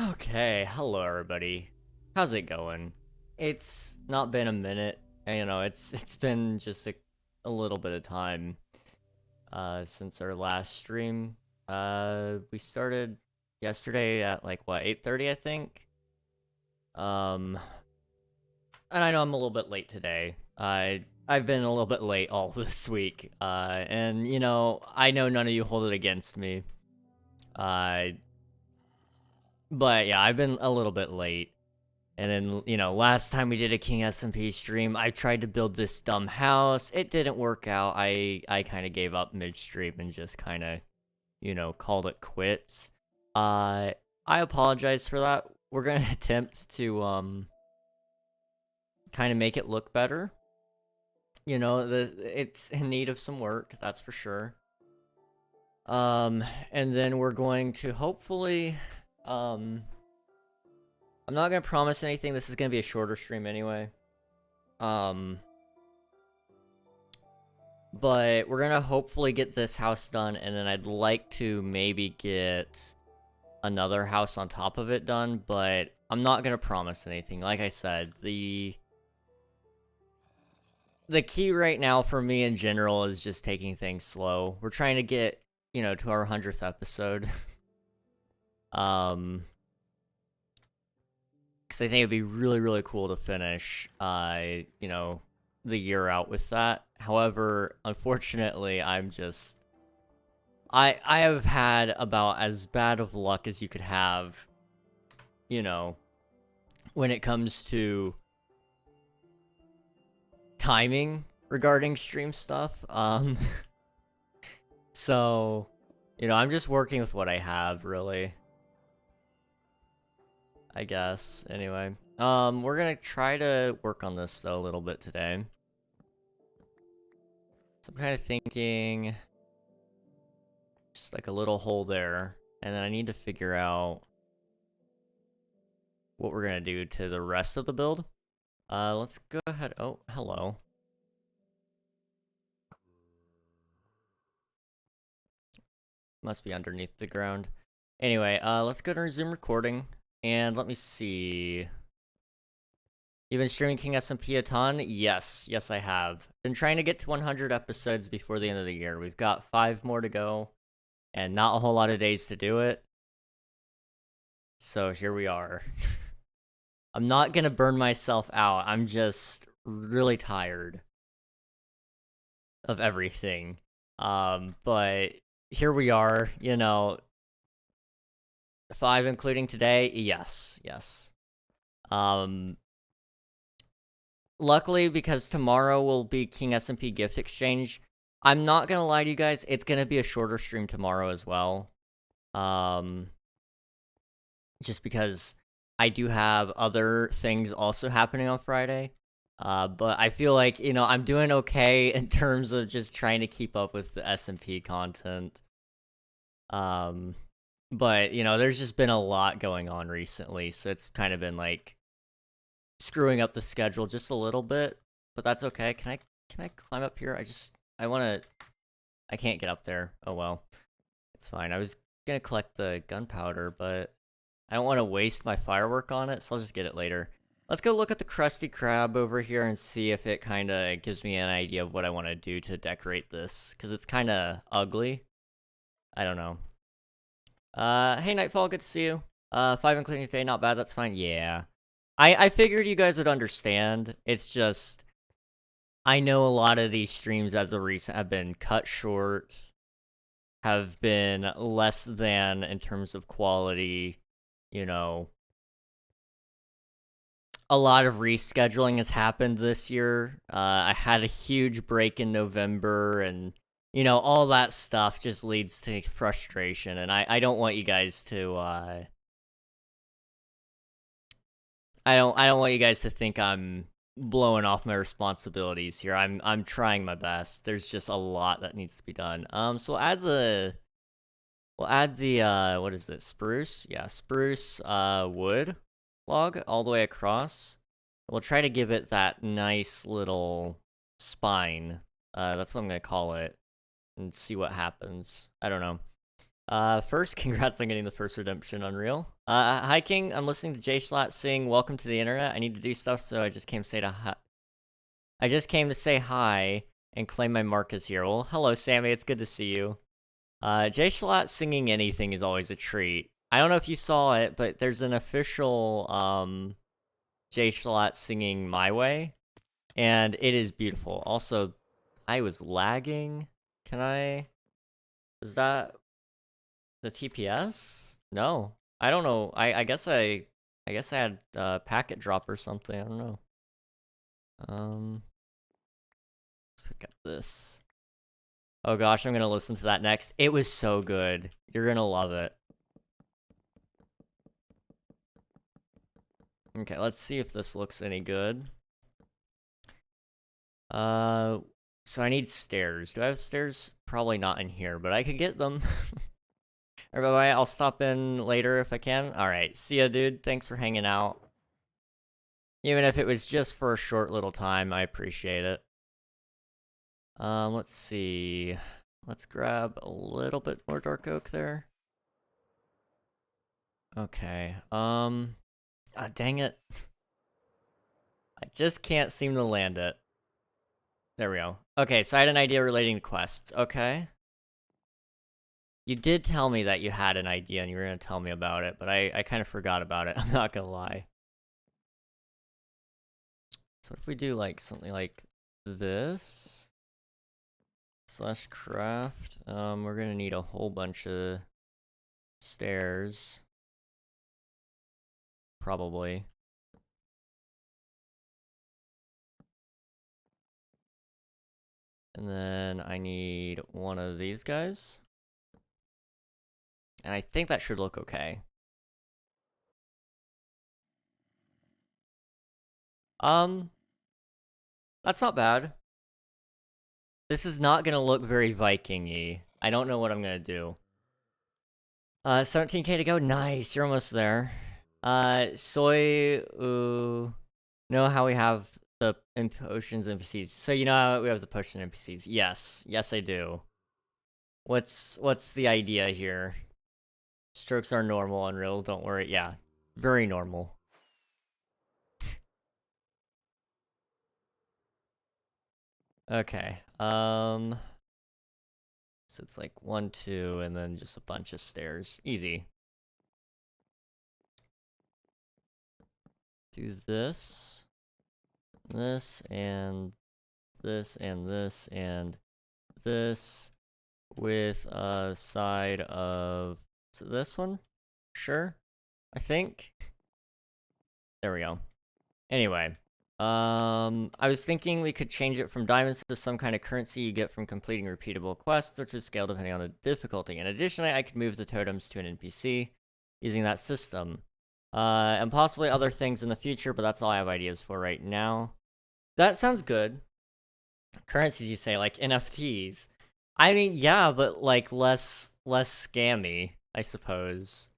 Okay, hello everybody. How's it going? It's not been a minute. It's been just a little bit of time since our last stream. We started yesterday at like what, 8:30 I think. Um and I know I'm a little bit late today. I've been a little bit late all this week. And I know none of you hold it against me. Uh but yeah, I've been a little bit late. And then, last time we did a King SMP stream, I tried to build this dumb house. It didn't work out. I kind of gave up midstream and just kind of, called it quits. I apologize for that. We're going to attempt to kind of make it look better. It's in need of some work, that's for sure. And then we're going to hopefully I'm not gonna promise anything. This is gonna be a shorter stream anyway. But we're gonna hopefully get this house done, and then I'd like to maybe get another house on top of it done, but I'm not gonna promise anything. Like I said, the key right now for me in general is just taking things slow. We're trying to get, to our 100th episode. Because I think it'd be really, really cool to finish, the year out with that. However, unfortunately, I have had about as bad of luck as you could have, when it comes to timing regarding stream stuff. So, I'm just working with what I have, really. I guess. Anyway, we're gonna try to work on this though a little bit today. So I'm kind of thinking just like a little hole there, and then I need to figure out what we're gonna do to the rest of the build. Let's go ahead. Oh, hello. Must be underneath the ground. Anyway, let's go to resume recording, and let me see. You've been streaming King SMP a ton? Yes, I have. Been trying to get to 100 episodes before the end of the year. We've got 5 more to go, and not a whole lot of days to do it. So here we are. I'm not gonna burn myself out. I'm just really tired of everything. But here we are, 5 including today? Yes. Luckily, because tomorrow will be King SMP Gift Exchange, I'm not gonna lie to you guys, it's gonna be a shorter stream tomorrow as well. Just because I do have other things also happening on Friday. But I feel like, I'm doing okay in terms of just trying to keep up with the SMP content. But, there's just been a lot going on recently, so it's kind of been like screwing up the schedule just a little bit, but that's okay. Can I climb up here? I can't get up there. Oh well. It's fine. I was gonna collect the gunpowder, but I don't want to waste my firework on it, so I'll just get it later. Let's go look at the Krusty Krab over here and see if it kind of gives me an idea of what I want to do to decorate this, because it's kind of ugly. I don't know. Hey Nightfall, good to see you. 5 including today, not bad, that's fine. Yeah. I figured you guys would understand. It's just, I know a lot of these streams as of recent have been cut short, have been less than in terms of quality, A lot of rescheduling has happened this year. I had a huge break in November, and, all that stuff just leads to frustration, and I don't want you guys to, I don't want you guys to think I'm blowing off my responsibilities here. I'm trying my best. There's just a lot that needs to be done. So we'll add the what is it? Spruce? Yeah, spruce wood log all the way across. We'll try to give it that nice little spine. That's what I'm gonna call it, and see what happens. I don't know. First, congrats on getting the first redemption, Unreal. Hiking, I'm listening to J-Schlatt sing Welcome to the Internet. I need to do stuff, so I just came to say hi and claim my mark is here. Well, hello, Sammy. It's good to see you. J-Schlatt singing anything is always a treat. I don't know if you saw it, but there's an official, J-Schlatt singing My Way, and it is beautiful. Also, I was lagging. Is that the TPS? No. I don't know. I guess I had packet drop or something. I don't know. Let's pick up this. Oh gosh, I'm gonna listen to that next. It was so good. You're gonna love it. Okay, let's see if this looks any good. So I need stairs. Do I have stairs? Probably not in here, but I could get them. Alright, I'll stop in later if I can. Alright, see ya, dude. Thanks for hanging out. Even if it was just for a short little time, I appreciate it. Let's see. Let's grab a little bit more dark oak there. Okay, dang it. I just can't seem to land it. There we go. Okay, so I had an idea relating to quests. Okay. You did tell me that you had an idea and you were going to tell me about it, but I kind of forgot about it. I'm not going to lie. So what if we do like something like this? / craft. We're going to need a whole bunch of stairs. Probably. And then I need one of these guys. And I think that should look okay. That's not bad. This is not gonna look very Viking-y. I don't know what I'm gonna do. 17k to go. Nice, you're almost there. Soy, know how we have the potions NPCs. So you know how we have the potion NPCs. Yes, I do. What's the idea here? Strokes are normal, Unreal. Don't worry. Yeah, very normal. Okay. So it's like 1, 2, and then just a bunch of stairs. Easy. Do this, and this, and this, and this, with a side of this one? Sure, I think. There we go. Anyway, I was thinking we could change it from diamonds to some kind of currency you get from completing repeatable quests, which would scale depending on the difficulty. And additionally, I could move the totems to an NPC using that system. And possibly other things in the future, but that's all I have ideas for right now. That sounds good. Currencies, you say, like NFTs. I mean, yeah, but like less scammy, I suppose.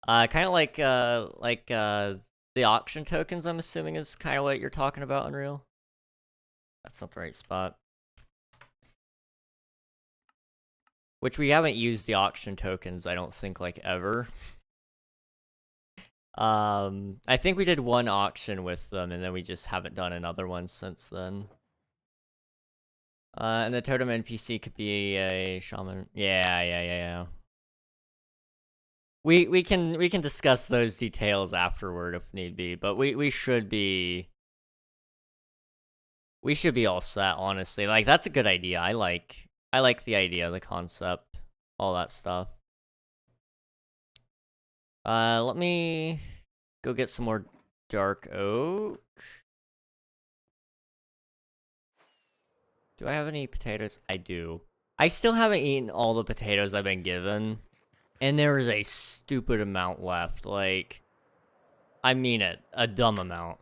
Kind of like the auction tokens, I'm assuming, is kind of what you're talking about, Unreal. That's not the right spot. Which we haven't used the auction tokens, I don't think, like, ever. I think we did one auction with them, and then we just haven't done another one since then. And the totem NPC could be a shaman. Yeah. We can discuss those details afterward if need be, but we should be all set, honestly. Like, that's a good idea. I like the idea, the concept, all that stuff. Let me go get some more dark oak. Do I have any potatoes? I do. I still haven't eaten all the potatoes I've been given, and there is a stupid amount left. Like, I mean it, a dumb amount.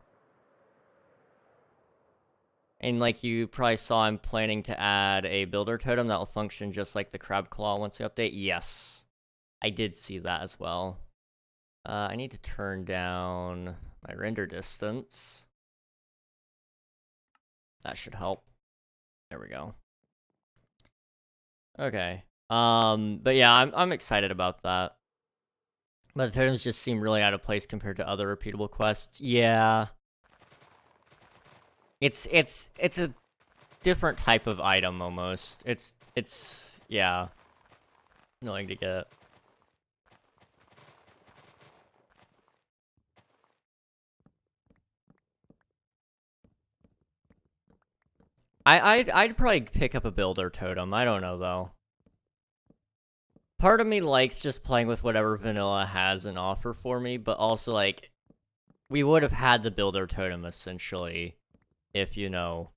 And like you probably saw, I'm planning to add a builder totem that will function just like the crab claw once we update. Yes, I did see that as well. I need to turn down my render distance. That should help. There we go. Okay. But yeah, I'm excited about that. But the totems just seem really out of place compared to other repeatable quests. Yeah. It's a different type of item almost. It's yeah, annoying to get. I'd probably pick up a builder totem. I don't know though. Part of me likes just playing with whatever vanilla has an offer for me, but also like we would have had the builder totem essentially if, you know,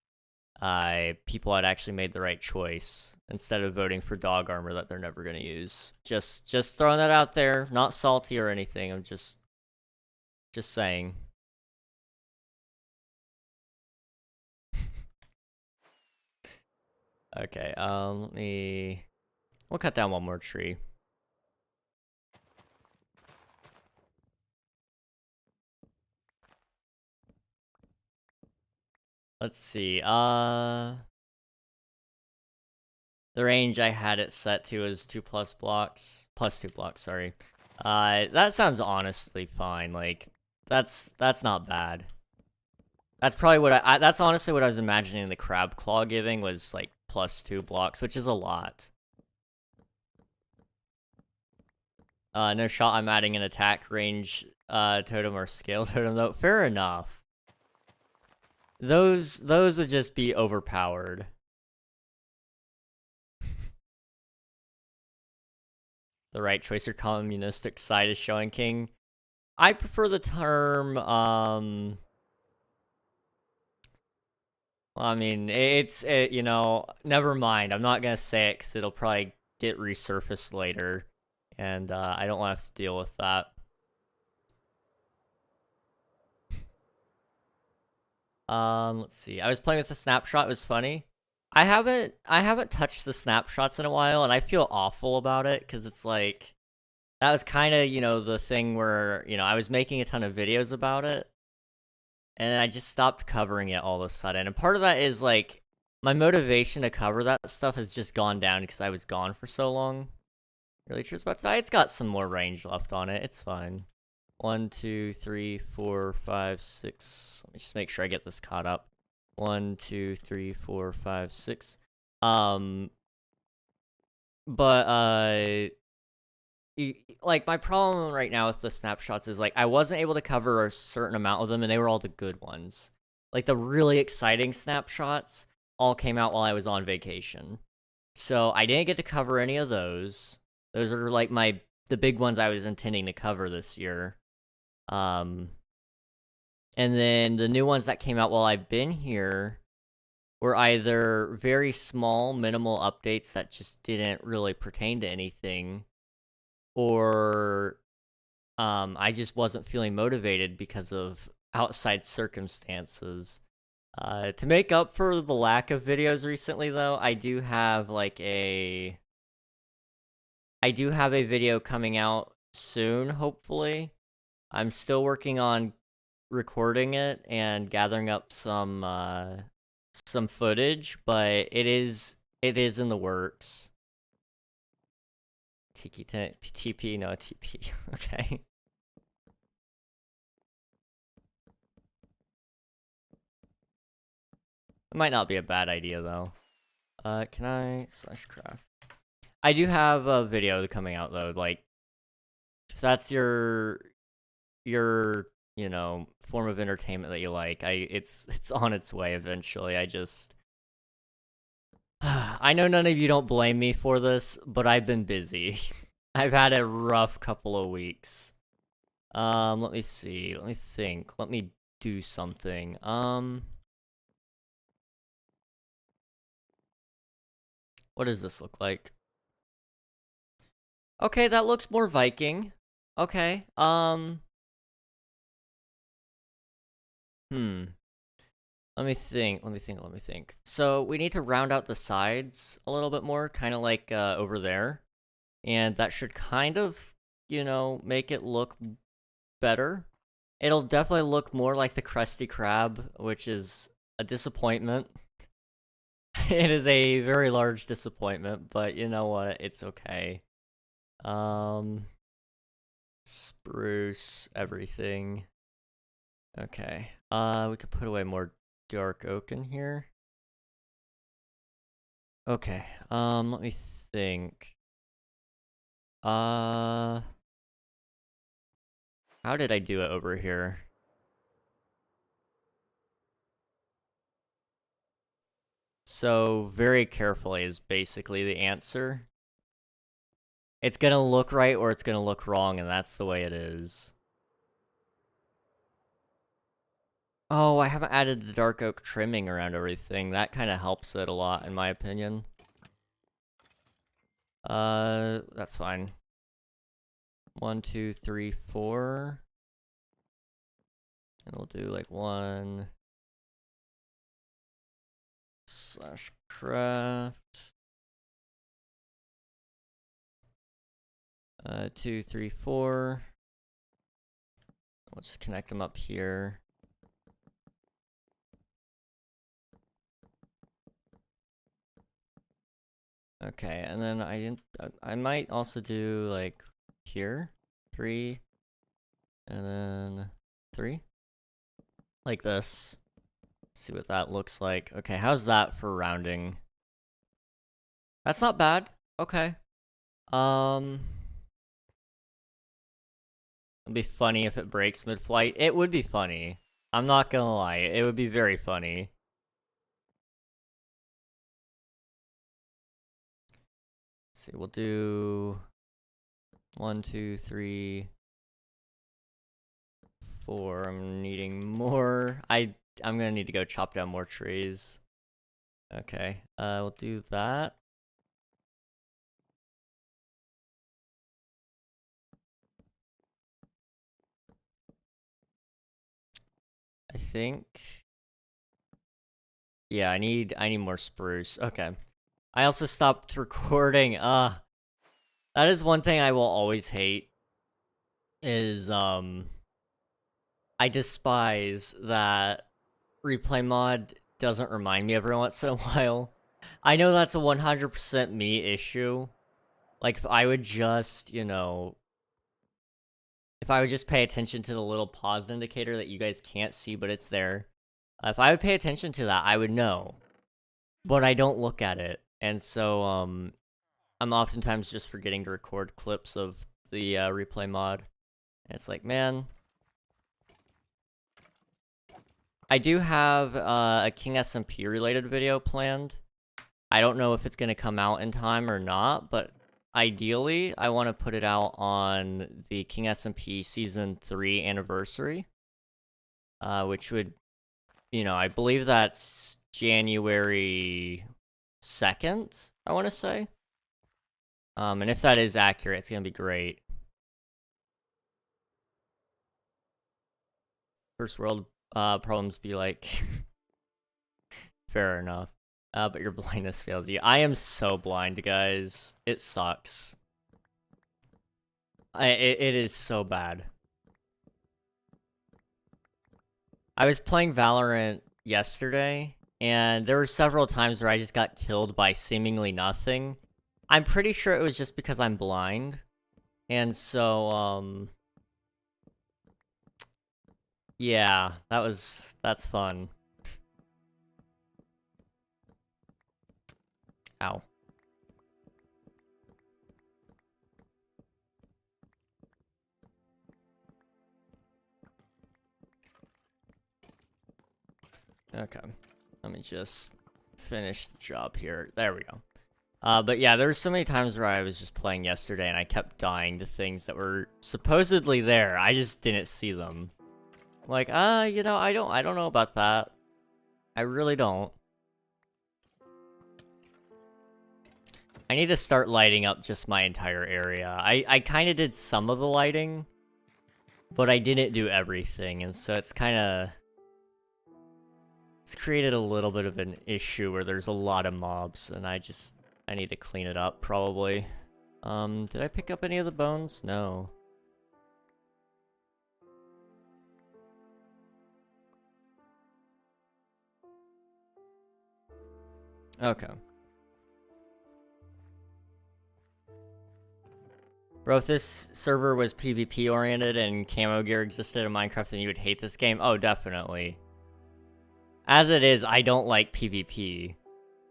people had actually made the right choice instead of voting for dog armor that they're never gonna use. Just throwing that out there, not salty or anything. I'm just saying. Okay, we'll cut down one more tree. Let's see, the range I had it set to is 2+ blocks. Plus 2 blocks, sorry. That sounds honestly fine, like, that's not bad. That's probably what that's honestly what I was imagining the crab claw giving was, like, plus 2 blocks, which is a lot. No shot I'm adding an attack range, totem or scale totem, though. Fair enough. Those would just be overpowered. The right choice or communistic side is showing king. I prefer the term, well, I mean, you know, never mind. I'm not gonna say it because it'll probably get resurfaced later, and I don't want to have to deal with that. Let's see. I was playing with the snapshot. It was funny. I haven't touched the snapshots in a while, and I feel awful about it because it's like that was kind of, you know, the thing where, you know, I was making a ton of videos about it, and I just stopped covering it all of a sudden. And part of that is like my motivation to cover that stuff has just gone down because I was gone for so long. Really sure it's about to die. It's got some more range left on it. It's fine. 1, 2, 3, 4, 5, 6. Let me just make sure I get this caught up. 1, 2, 3, 4, 5, 6. But like my problem right now with the snapshots is like I wasn't able to cover a certain amount of them, and they were all the good ones. Like the really exciting snapshots all came out while I was on vacation, so I didn't get to cover any of those. Those are like the big ones I was intending to cover this year. And then the new ones that came out while I've been here were either very small, minimal updates that just didn't really pertain to anything, or I just wasn't feeling motivated because of outside circumstances. To make up for the lack of videos recently, though, I do have a video coming out soon, hopefully. I'm still working on recording it and gathering up some footage, but it is in the works. TP, no TP. Okay. It might not be a bad idea though. Can I /craft? I do have a video coming out though. Like, if that's your you know, form of entertainment that you like, it's on its way eventually. I know none of you don't blame me for this, but I've been busy. I've had a rough couple of weeks. Let me see. Let me think. Let me do something. What does this look like? Okay, that looks more Viking. Okay. Let me think. So we need to round out the sides a little bit more, kind of like over there. And that should kind of, you know, make it look better. It'll definitely look more like the Krusty Krab, which is a disappointment. It is a very large disappointment, but you know what? It's okay. Spruce, everything. Okay. We could put away more dark oak in here. Okay. Let me think. How did I do it over here? So, very carefully is basically the answer. It's gonna look right or it's gonna look wrong, and that's the way it is. Oh, I haven't added the dark oak trimming around everything. That kind of helps it a lot, in my opinion. That's fine. 1, 2, 3, 4. And we'll do like 1 / craft. 2, 3, 4. We'll just connect them up here. Okay, and then I might also do like here 3 and then 3 like this. See what that looks like. Okay, how's that for rounding? That's not bad. Okay. It'd be funny if it breaks mid-flight. It would be funny. I'm not gonna lie. It would be very funny. Let's see, we'll do 1, 2, 3, 4. I'm needing more. I'm gonna need to go chop down more trees. Okay, we'll do that. I think. Yeah, I need more spruce. Okay. I also stopped recording. That is one thing I will always hate. Is I despise that replay mod doesn't remind me every once in a while. I know that's a 100% me issue. Like, if I would just, you know, if I would just pay attention to the little pause indicator that you guys can't see, but it's there. If I would pay attention to that, I would know. But I don't look at it. And so, I'm oftentimes just forgetting to record clips of the replay mod. And it's like, man. I do have a King SMP related video planned. I don't know if it's going to come out in time or not, but ideally, I want to put it out on the King SMP Season 3 anniversary, which would, you know, I believe that's January 2nd, I want to say. And if that is accurate, it's going to be great. First world problems be like, fair enough. But your blindness fails you. I am so blind, guys. It sucks. It is so bad. I was playing Valorant yesterday, and there were several times where I just got killed by seemingly nothing. I'm pretty sure it was just because I'm blind. And so, yeah, that's fun. Ow. Okay. Let me just finish the job here. There we go. But yeah, there were so many times where I was just playing yesterday and I kept dying to things that were supposedly there. I just didn't see them. Like, you know, I don't know about that. I really don't. I need to start lighting up just my entire area. I kind of did some of the lighting, but I didn't do everything, and so it's created a little bit of an issue where there's a lot of mobs, and I need to clean it up, probably. Did I pick up any of the bones? No. Okay. Bro, if this server was PvP oriented and camo gear existed in Minecraft, then you would hate this game? Oh, definitely. As it is, I don't like PvP.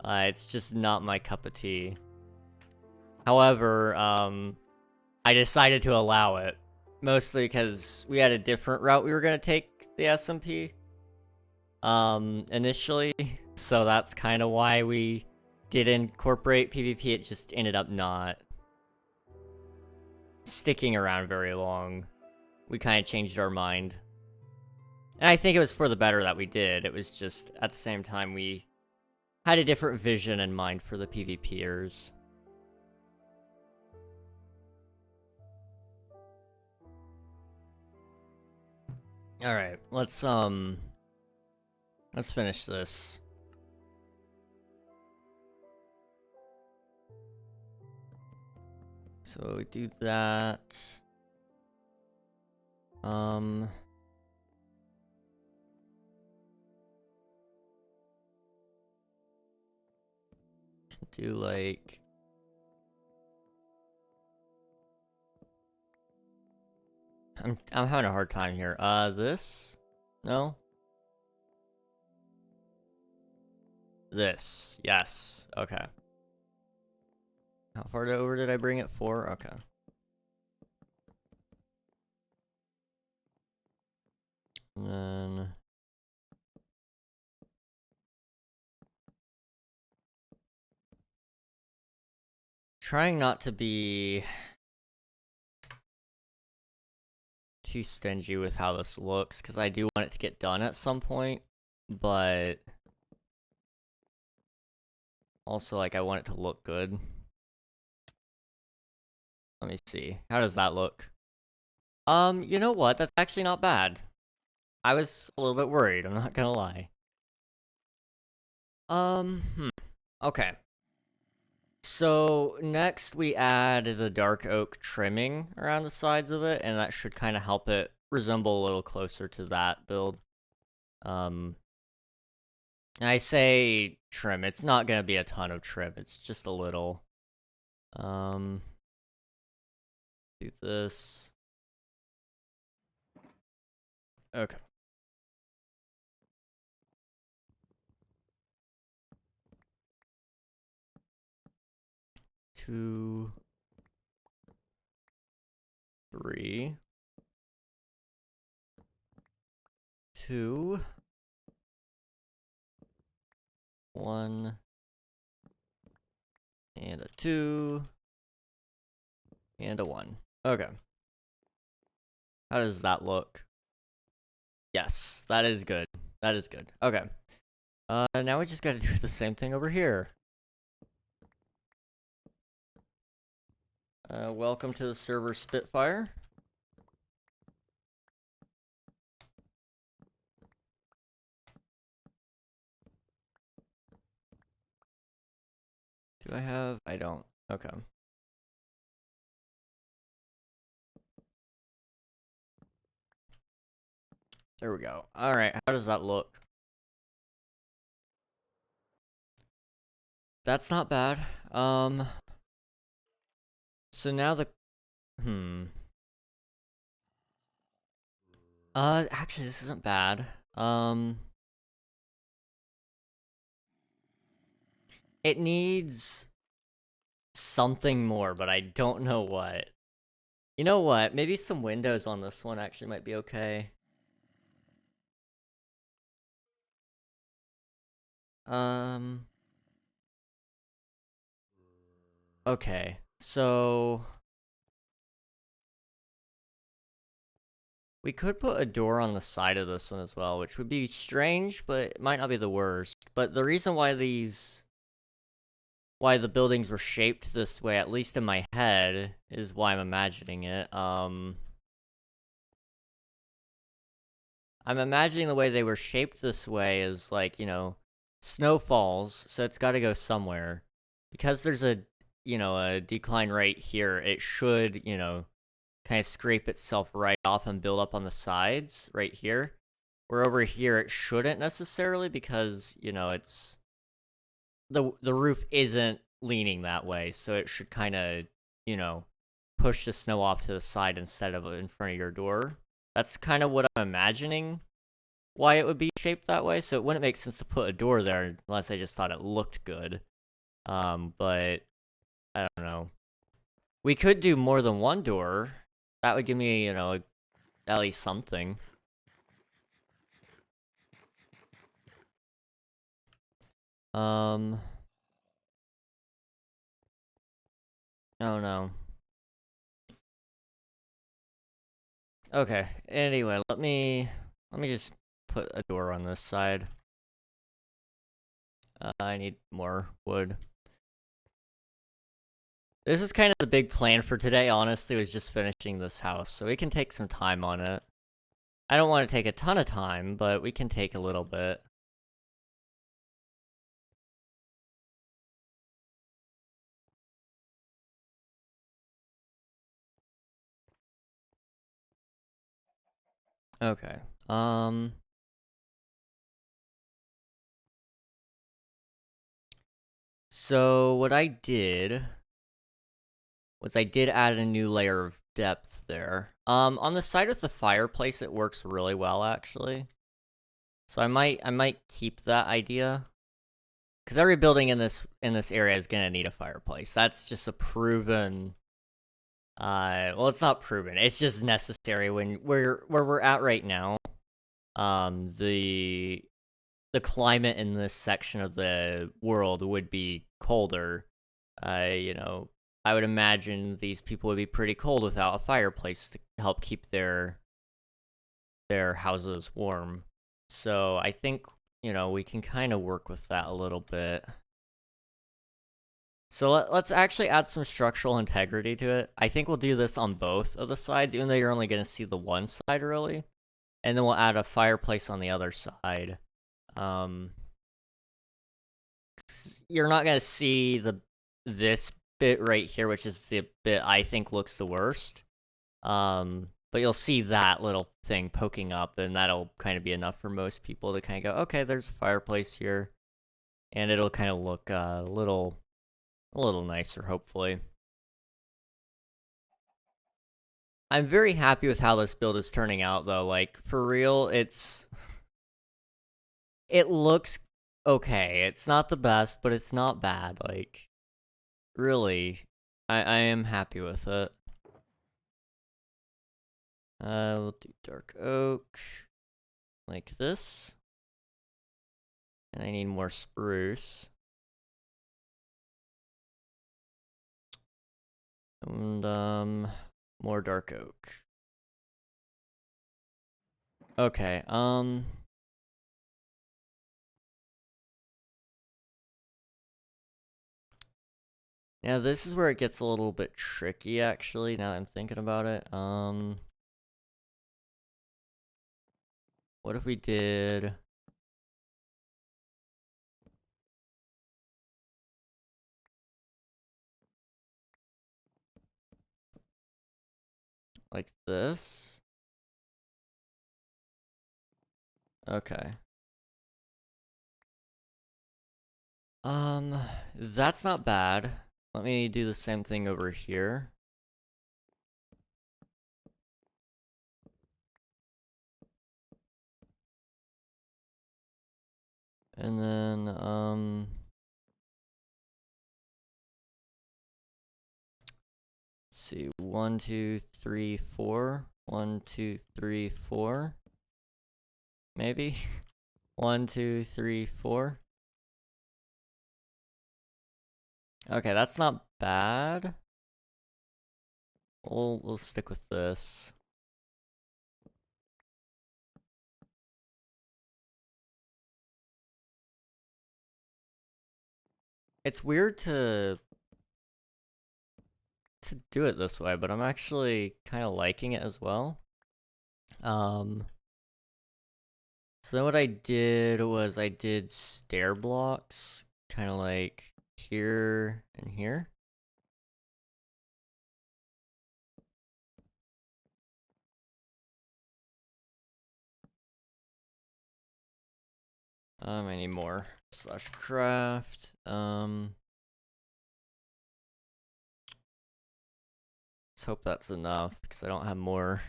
It's just not my cup of tea. However, I decided to allow it. Mostly because we had a different route we were going to take the SMP. Initially. So that's kind of why we did incorporate PvP. It just ended up not sticking around very long. We kind of changed our mind. And I think it was for the better that we did. It was just, at the same time, we had a different vision in mind for the PvPers. Alright, let's finish this. So we do that. Do like I'm having a hard time here. This? No? This. Yes. Okay. How far over did I bring it? 4? Okay. And then trying not to be too stingy with how this looks, because I do want it to get done at some point, but also, like, I want it to look good. Let me see. How does that look? You know what? That's actually not bad. I was a little bit worried, I'm not gonna lie. Okay. So, next we add the dark oak trimming around the sides of it, and that should kind of help it resemble a little closer to that build. I say trim, it's not gonna be a ton of trim, it's just a little. Do this. Okay. Two, 3, 2, 1, and a 2, and a 1. Okay. How does that look? Yes, that is good. That is good. Okay. Now we just gotta do the same thing over here. Welcome to the server Spitfire. Do I have? I don't. Okay. There we go. Alright, how does that look? That's not bad. So now the... Actually, this isn't bad. It needs something more, but I don't know what. You know what? Maybe some windows on this one actually might be okay. Okay, so... we could put a door on the side of this one as well, which would be strange, but it might not be the worst. But the reason why why the buildings were shaped this way, at least in my head, is why I'm imagining it. I'm imagining the way they were shaped this way is like, you know, snow falls, so it's got to go somewhere. Because there's a, you know, a decline right here, it should, you know, kind of scrape itself right off and build up on the sides right here. Where over here it shouldn't necessarily, because, you know, it's the roof isn't leaning that way, so it should kind of, push the snow off to the side instead of in front of your door. That's kind of what I'm imagining why it would be shaped that way, so it wouldn't make sense to put a door there unless I just thought it looked good. But I don't know. We could do more than one door. That would give me, at least something. Oh no. Okay. Anyway, let me just put a door on this side. I need more wood. This is kind of the big plan for today, honestly, was just finishing this house, so we can take some time on it. I don't want to take a ton of time, but we can take a little bit. Okay. So what I did was I did add a new layer of depth there. On the side with the fireplace, it works really well, actually. So I might keep that idea. Because every building in this area is gonna need a fireplace. That's just a proven. Well, it's not proven. It's just necessary when where we're at right now. The climate in this section of the world would be colder. I would imagine these people would be pretty cold without a fireplace to help keep their houses warm. So I think, we can kind of work with that a little bit. So let's actually add some structural integrity to it. I think we'll do this on both of the sides, even though you're only going to see the one side, really. And then we'll add a fireplace on the other side. You're not going to see this bit right here, which is the bit I think looks the worst. But you'll see that little thing poking up, and that'll kind of be enough for most people to kind of go, okay, there's a fireplace here. And it'll kind of look a little nicer, hopefully. I'm very happy with how this build is turning out, though. Like, for real, it looks okay. It's not the best, but it's not bad. Like, really, I am happy with it. We'll do dark oak, like this. And I need more spruce. And, more dark oak. Okay, now this is where it gets a little bit tricky, actually, now that I'm thinking about it. What if we did... like this? Okay. That's not bad. Let me do the same thing over here. And then, let's see, 1, 2, 3, 4. 1, 2, 3, 4. Maybe? 1, 2, 3, 4. Okay, that's not bad. We'll stick with this. It's weird to do it this way, but I'm actually kind of liking it as well. So then what I did was I did stair blocks, kind of like here and here. I need more /craft. Let's hope that's enough, because I don't have more.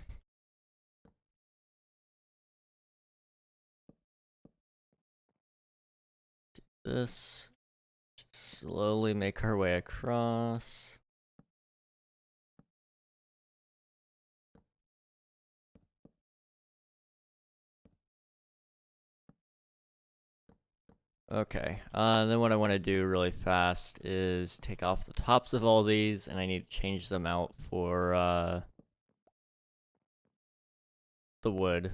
Do this. Just slowly make our way across. Okay, then what I want to do really fast is take off the tops of all these, and I need to change them out for, the wood,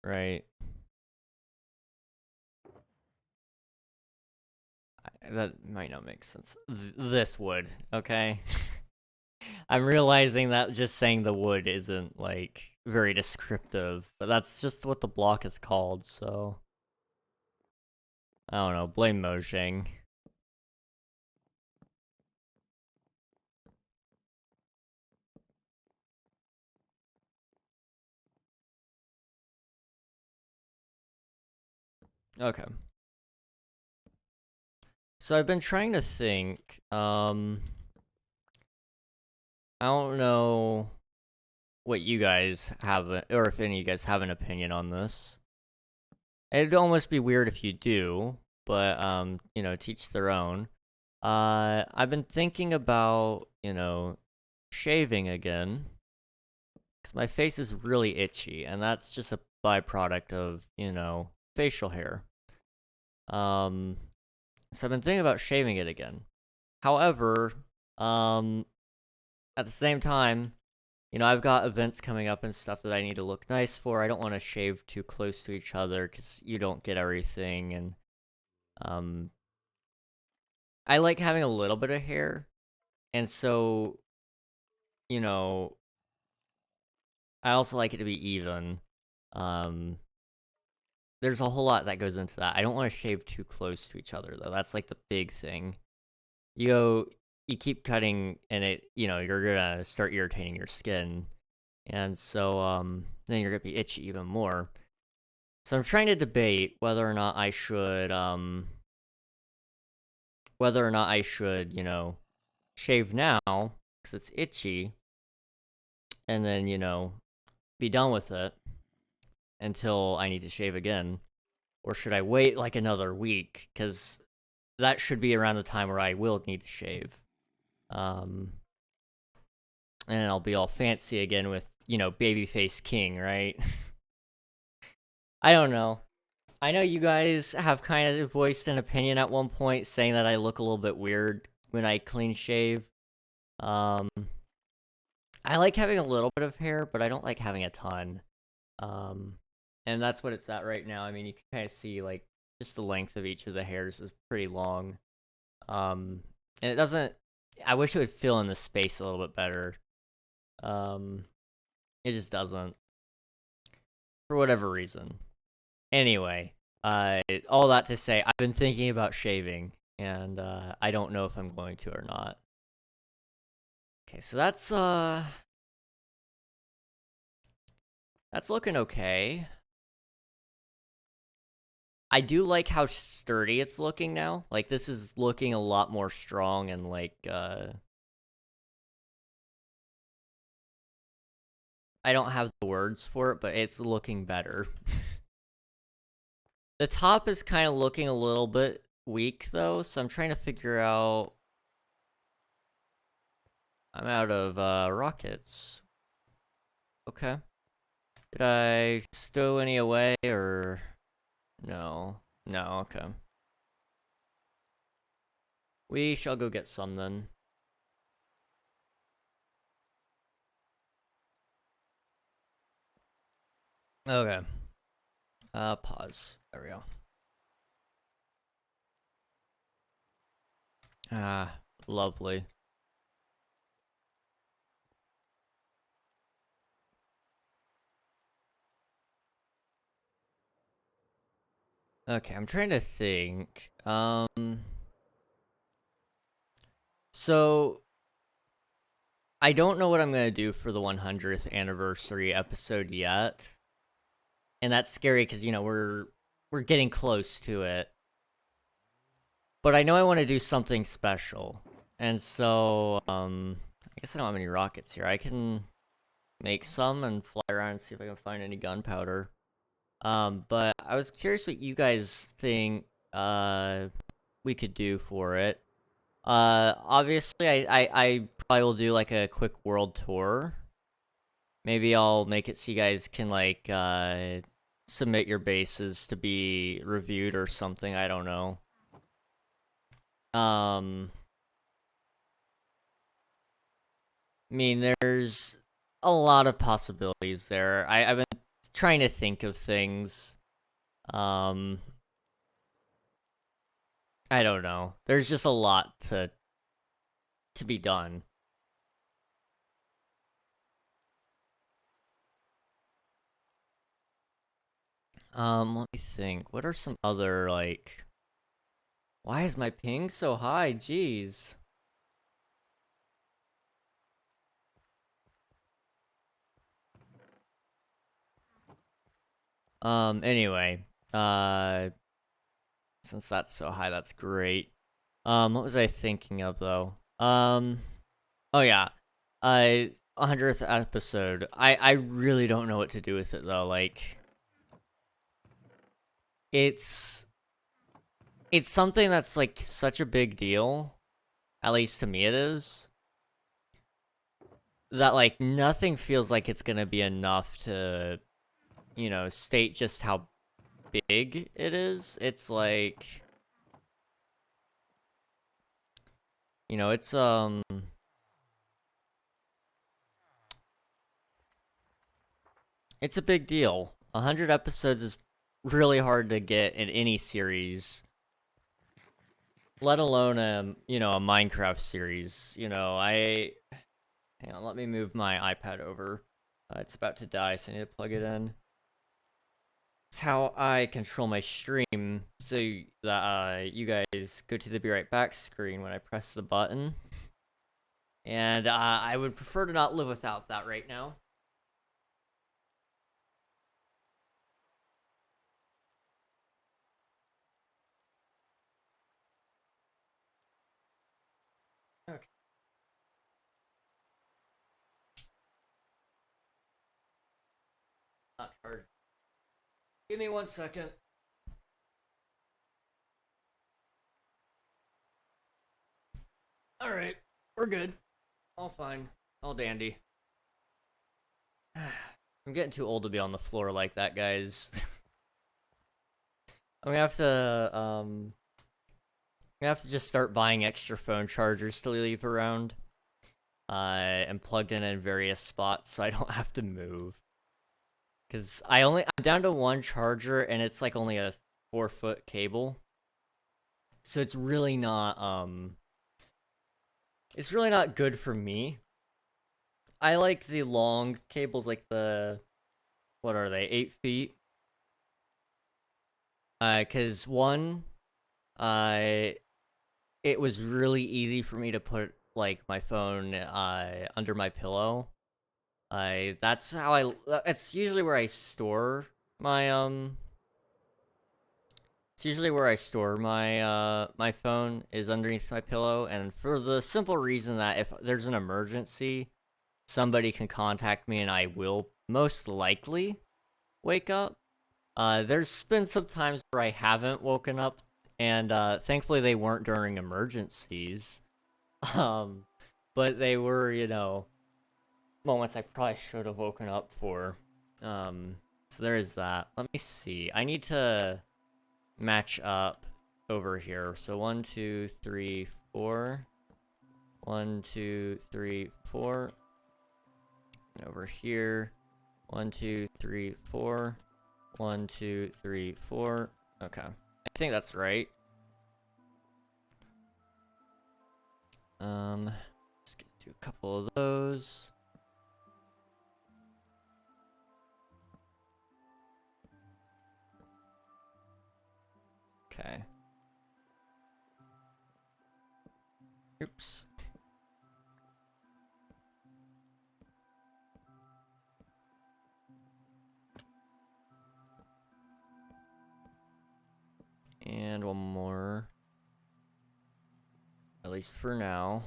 right? That might not make sense. This wood, okay? I'm realizing that just saying the wood isn't, like, very descriptive, but that's just what the block is called, so... I don't know, blame Mojang. Okay. So I've been trying to think, I don't know what you guys have, or if any of you guys have an opinion on this. It'd almost be weird if you do, but, you know, teach their own. I've been thinking about, you know, shaving again, because my face is really itchy, and that's just a byproduct of, you know, facial hair. So I've been thinking about shaving it again. However, at the same time, you know, I've got events coming up and stuff that I need to look nice for. I don't want to shave too close to each other because you don't get everything, and I like having a little bit of hair, and so, you know, I also like it to be even. There's a whole lot that goes into that. I don't want to shave too close to each other, though. That's like the big thing. You keep cutting, and you're gonna start irritating your skin, and so then you're gonna be itchy even more. So I'm trying to debate whether or not I should you know, shave now because it's itchy, and then, you know, be done with it until I need to shave again, or should I wait like another week, because that should be around the time where I will need to shave. And I'll be all fancy again with, you know, babyface king, right? I don't know. I know you guys have kind of voiced an opinion at one point saying that I look a little bit weird when I clean shave. I like having a little bit of hair, but I don't like having a ton. And that's what it's at right now. I mean, you can kind of see, like, just the length of each of the hairs is pretty long. And it doesn't... I wish it would fill in the space a little bit better. It just doesn't. For whatever reason. Anyway, all that to say, I've been thinking about shaving, and I don't know if I'm going to or not. Okay, so that's looking okay. I do like how sturdy it's looking now. Like, this is looking a lot more strong and, like, I don't have the words for it, but it's looking better. The top is kind of looking a little bit weak, though, so I'm trying to figure out... I'm out of, rockets. Okay. Did I stow any away, or... No. No, okay. We shall go get some, then. Okay. Pause. There we go. Ah, lovely. Okay, I'm trying to think. So I don't know what I'm gonna do for the 100th anniversary episode yet. And that's scary because, you know, we're we're getting close to it. But I know I want to do something special. And so, I guess I don't have any rockets here. I can make some and fly around and see if I can find any gunpowder. But I was curious what you guys think, we could do for it. Obviously, I probably will do, like, a quick world tour. Maybe I'll make it so you guys can, like, submit your bases to be reviewed or something, I don't know. I mean, there's a lot of possibilities there. I've been trying to think of things. Um, I don't know. There's just a lot to be done. Let me think. What are some other, like... Why is my ping so high? Jeez. Anyway. Since that's so high, that's great. What was I thinking of, though? Oh yeah. 100th episode. I really don't know what to do with it, though. Like... It's something that's, like, such a big deal. At least to me it is. That, like, nothing feels like it's gonna be enough to, you know, state just how big it is. It's like... You know, it's a big deal. 100 episodes is really hard to get in any series. Let alone, you know, a Minecraft series. You know, hang on, let me move my iPad over. It's about to die, so I need to plug it in. It's how I control my stream, so that, you guys go to the be right back screen when I press the button. And, I would prefer to not live without that right now. Okay. Not charged. Give me 1 second. Alright, we're good. All fine. All dandy. I'm getting too old to be on the floor like that, guys. I'm gonna have to just start buying extra phone chargers to leave around. And plugged in various spots so I don't have to move. Cause I'm down to one charger and it's like only a 4-foot cable. So it's really not, it's really not good for me. I like the long cables, like what are they, 8 feet? Cause one, it was really easy for me to put, like, my phone, under my pillow. That's how it's usually where I store my, it's usually where I store my, my phone is underneath my pillow, and for the simple reason that if there's an emergency, somebody can contact me and I will most likely wake up. There's been some times where I haven't woken up, and, thankfully they weren't during emergencies. But they were, you know, moments I probably should have woken up for. So there is that. Let me see. I need to match up over here. So 1, 2, 3, 4. 1, 2, 3, 4. And over here. 1, 2, 3, 4. 1, 2, 3, 4. Okay. I think that's right. Let's do a couple of those. Okay. Oops. least for now.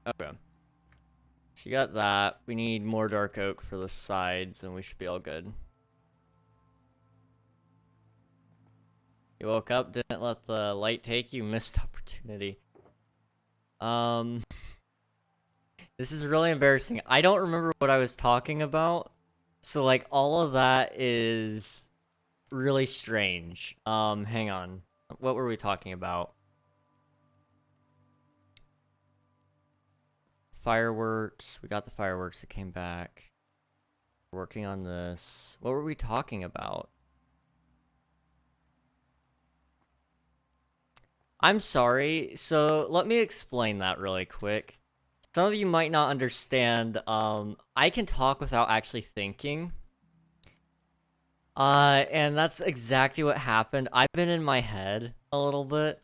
Okay. So you got that. We need more dark oak for the sides, and we should be all good. You woke up, didn't let the light take you, missed opportunity. This is really embarrassing. I don't remember what I was talking about. So, like, all of that is really strange. Hang on. What were we talking about? Fireworks. We got the fireworks that came back. Working on this. What were we talking about? I'm sorry. So, let me explain that really quick. Some of you might not understand. I can talk without actually thinking. And that's exactly what happened. I've been in my head a little bit,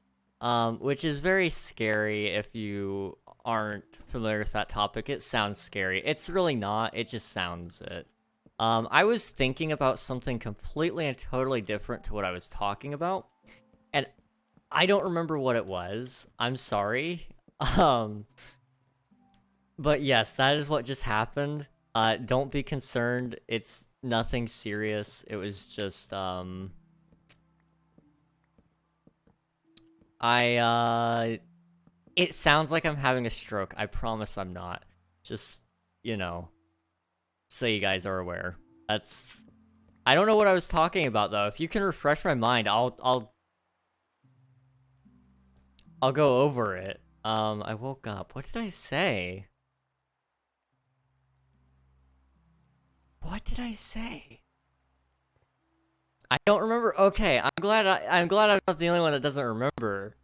which is very scary if you aren't familiar with that topic. It sounds scary. It's really not. It just sounds it. I was thinking about something completely and totally different to what I was talking about, and I don't remember what it was. I'm sorry. But yes, that is what just happened. Don't be concerned. It's nothing serious. It was just, it sounds like I'm having a stroke. I promise I'm not. Just, you know, so you guys are aware. I don't know what I was talking about, though. If you can refresh my mind, I'll go over it. I woke up. What did I say? What did I say? I don't remember. Okay, I'm glad I'm not the only one that doesn't remember.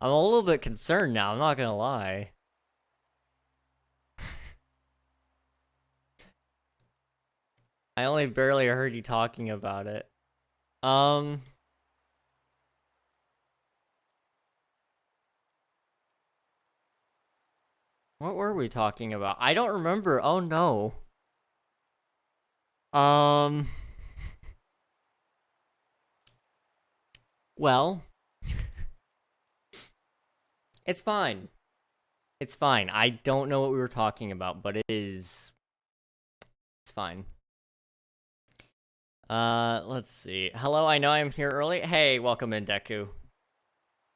I'm a little bit concerned now, I'm not gonna lie. I only barely heard you talking about it. What were we talking about? I don't remember. Oh no. Well, it's fine. It's fine. I don't know what we were talking about, but it's fine. Let's see. Hello, I know I'm here early. Hey, welcome in, Deku.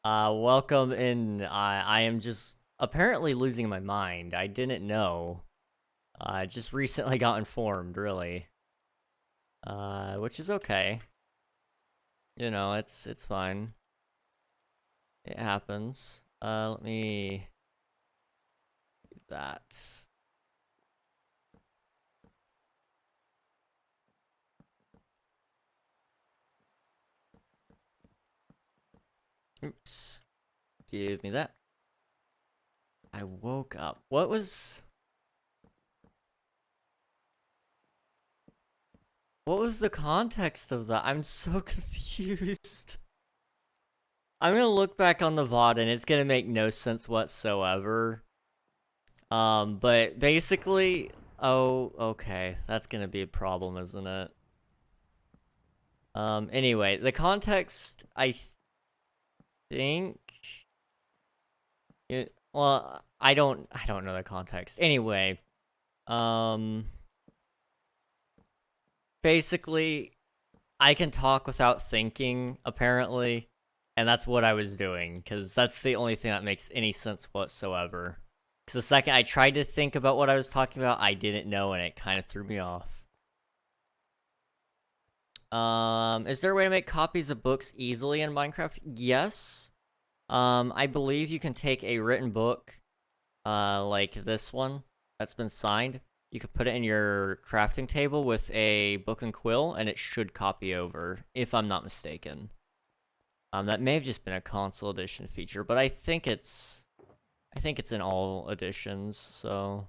Welcome in. I am just apparently losing my mind. I didn't know. I just recently got informed, really. Which is okay. You know, it's fine. It happens. Let me do that. Oops. Give me that. I woke up. What was the context of that? I'm so confused. I'm gonna look back on the VOD and it's gonna make no sense whatsoever. But basically, oh, okay. That's gonna be a problem, isn't it? Anyway, the context, I think... well, I don't know the context. Anyway, basically, I can talk without thinking, apparently, and that's what I was doing, because that's the only thing that makes any sense whatsoever. Because the second I tried to think about what I was talking about, I didn't know, and it kind of threw me off. Is there a way to make copies of books easily in Minecraft? Yes. I believe you can take a written book, like this one, that's been signed. You could put it in your crafting table with a book and quill, and it should copy over, if I'm not mistaken. That may have just been a console edition feature, but I think it's in all editions, so...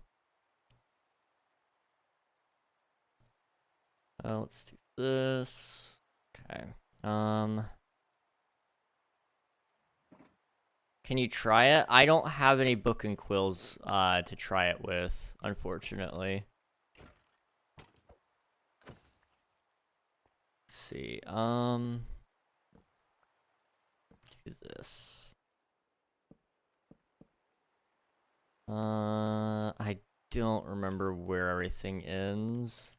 let's do this. Okay. Can you try it? I don't have any book and quills to try it with, unfortunately. Let's see. do this. I don't remember where everything ends.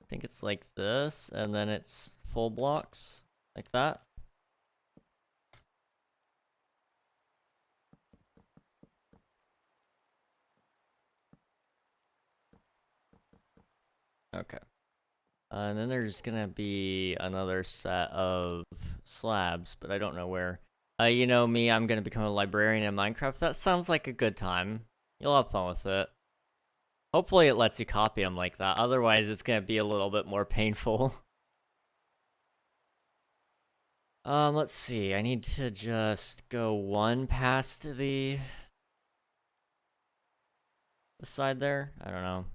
I think it's like this, and then it's full blocks, like that. Okay. And then there's gonna be another set of slabs, but I don't know where. You know me, I'm gonna become a librarian in Minecraft. That sounds like a good time. You'll have fun with it. Hopefully it lets you copy them like that. Otherwise, it's gonna be a little bit more painful. Let's see. I need to just go one past the side there. I don't know.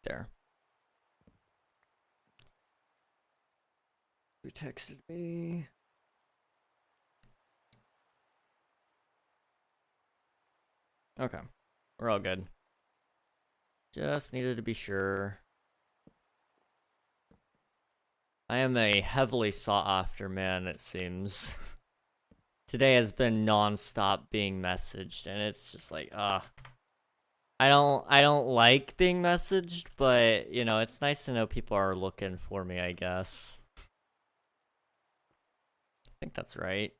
There. Who texted me? Okay. We're all good. Just needed to be sure. I am a heavily sought after man, it seems. Today has been non-stop being messaged, and it's just like, I don't like being messaged, but you know, it's nice to know people are looking for me, I guess. I think that's right.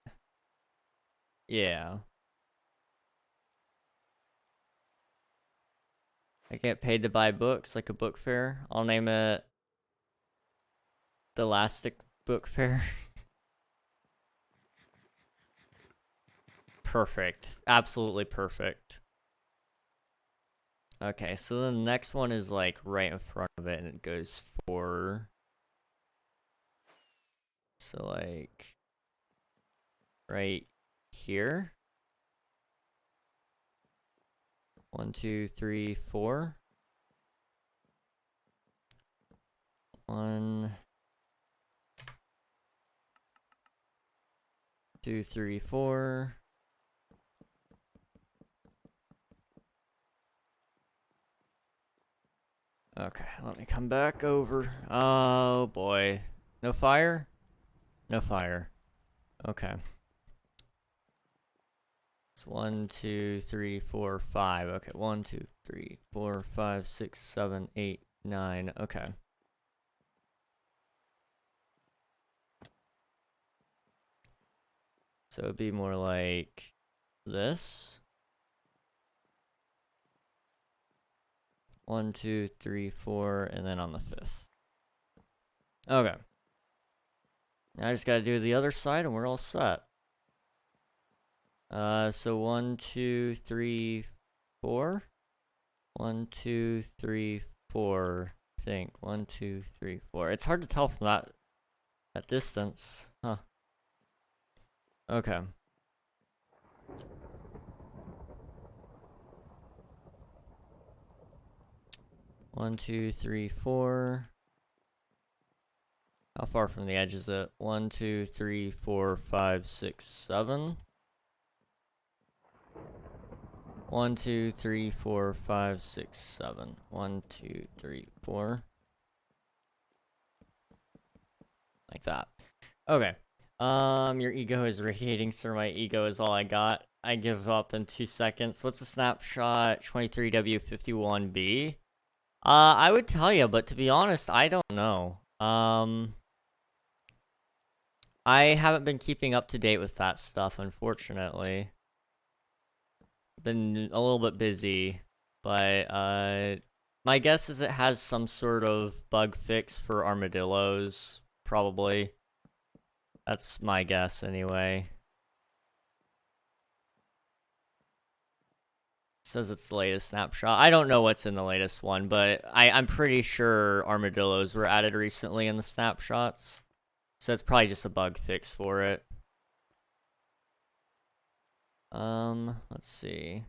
Yeah. I get paid to buy books like a book fair. I'll name it the Elastic Book Fair. Perfect. Absolutely perfect. Okay, so the next one is like right in front of it and it goes for... So like right here. 1, 2, 3, 4. 1, 2, 3, 4. Okay, let me come back over. Oh boy. No fire? No fire. Okay. It's 1, 2, 3, 4, 5. Okay, 1, 2, 3, 4, 5, 6, 7, 8, 9. Okay. So it'd be more like this. 1, 2, 3, 4, and then on the 5th. Okay. Now I just gotta do the other side and we're all set. So 1, 2, 3, 4. 1, 2, 3, 4. I think 1, 2, 3, 4. It's hard to tell from that distance, huh? Okay. One, 2, 3, 4. How far from the edge is it? 1, 2, 3, 4, 5, 6, 7. 1, 2, 3, 4, 5, 6, 7. 1, 2, 3, 4. Like that. Okay. Your ego is radiating, sir. My ego is all I got. I give up in 2 seconds. What's the snapshot? 23W51B. I would tell you, but to be honest, I don't know. I haven't been keeping up to date with that stuff, unfortunately. Been a little bit busy, but my guess is it has some sort of bug fix for armadillos, probably. That's my guess, anyway. Says it's the latest snapshot. I don't know what's in the latest one, but I'm pretty sure armadillos were added recently in the snapshots. So it's probably just a bug fix for it. Let's see.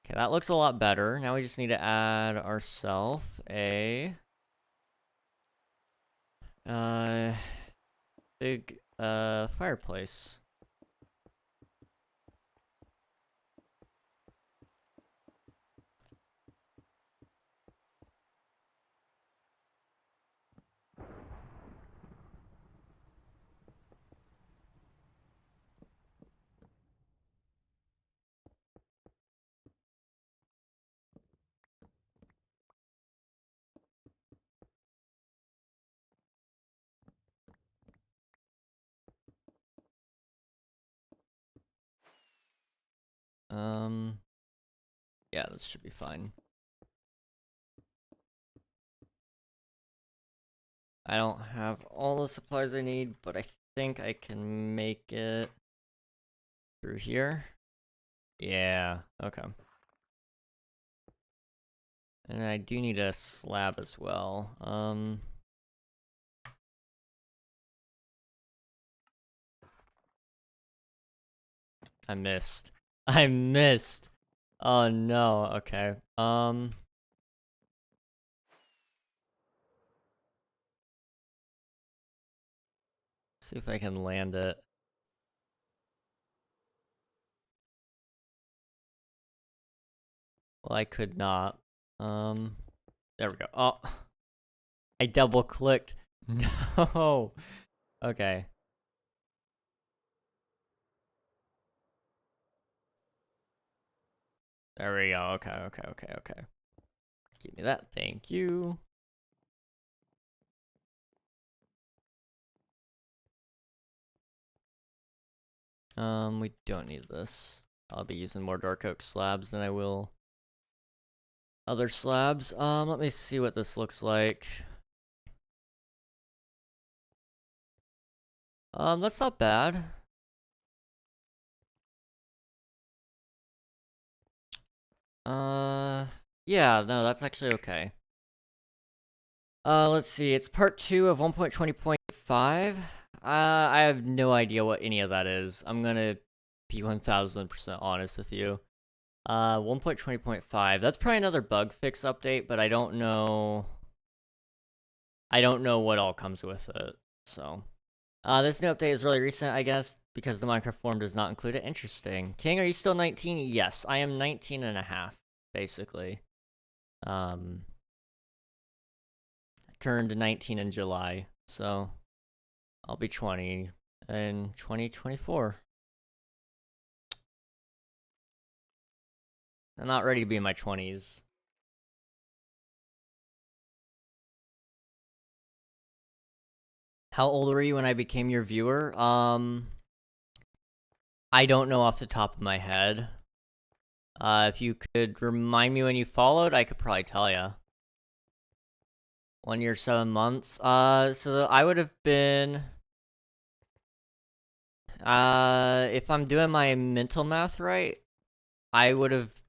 Okay, that looks a lot better. Now we just need to add ourselves a big fireplace. Yeah, this should be fine. I don't have all the supplies I need, but I think I can make it through here. Yeah, okay. And I do need a slab as well. I missed. I missed. Oh no, okay. See if I can land it. Well, I could not. There we go. Oh, I double clicked. No. Okay. There we go. Okay. Give me that. Thank you. We don't need this. I'll be using more dark oak slabs than I will other slabs. Let me see what this looks like. That's not bad. Yeah, no, that's actually okay. Let's see, it's part 2 of 1.20.5. I have no idea what any of that is. I'm gonna be 1000% honest with you. 1.20.5, that's probably another bug fix update, but I don't know what all comes with it, so. This new update is really recent, I guess, because the Minecraft forum does not include it. Interesting. King, are you still 19? Yes, I am 19 and a half, basically. Turned 19 in July, so I'll be 20 in 2024. I'm not ready to be in my 20s. How old were you when I became your viewer? I don't know off the top of my head. If you could remind me when you followed, I could probably tell you. 1 year, 7 months. So I would have been... if I'm doing my mental math right, I would have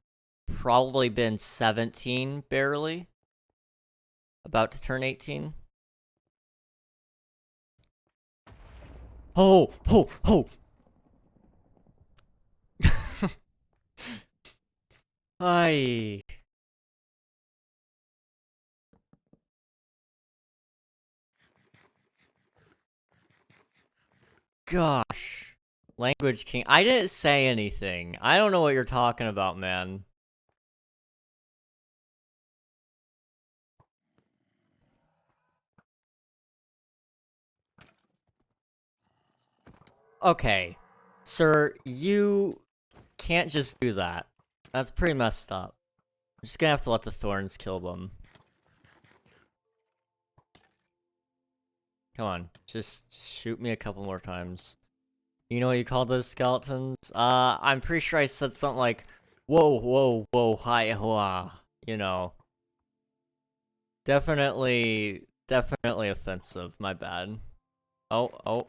probably been 17, barely. About to turn 18. Oh! Hi. Gosh. Language king. I didn't say anything. I don't know what you're talking about, man. Okay. Sir, you can't just do that. That's pretty messed up. I'm just gonna have to let the thorns kill them. Come on. Just shoot me a couple more times. You know what you call those skeletons? I'm pretty sure I said something like, whoa, hi, hoa. You know. Definitely offensive. My bad. Oh.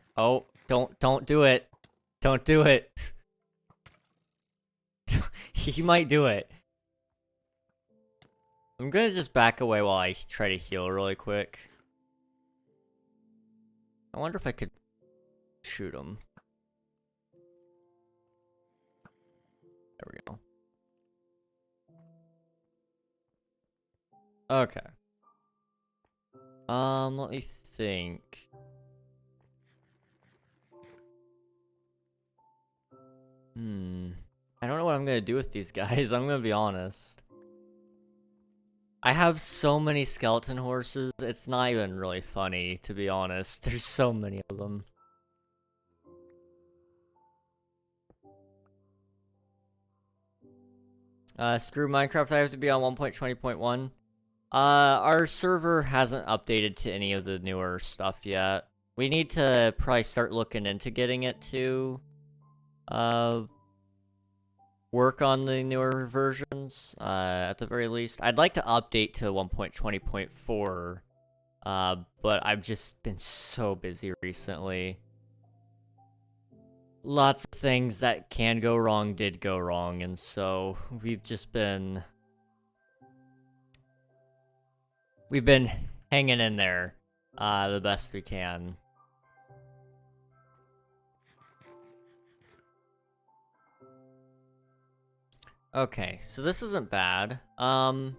Don't do it. Don't do it. He might do it. I'm gonna just back away while I try to heal really quick. I wonder if I could shoot him. There we go. Okay. Let me think. I don't know what I'm gonna do with these guys, I'm gonna be honest. I have so many skeleton horses, it's not even really funny, to be honest. There's so many of them. Screw Minecraft, I have to be on 1.20.1. Our server hasn't updated to any of the newer stuff yet. We need to probably start looking into getting it to, work on the newer versions, at the very least. I'd like to update to 1.20.4, but I've just been so busy recently. Lots of things that can go wrong did go wrong, and so we've been hanging in there, the best we can. Okay, so this isn't bad. And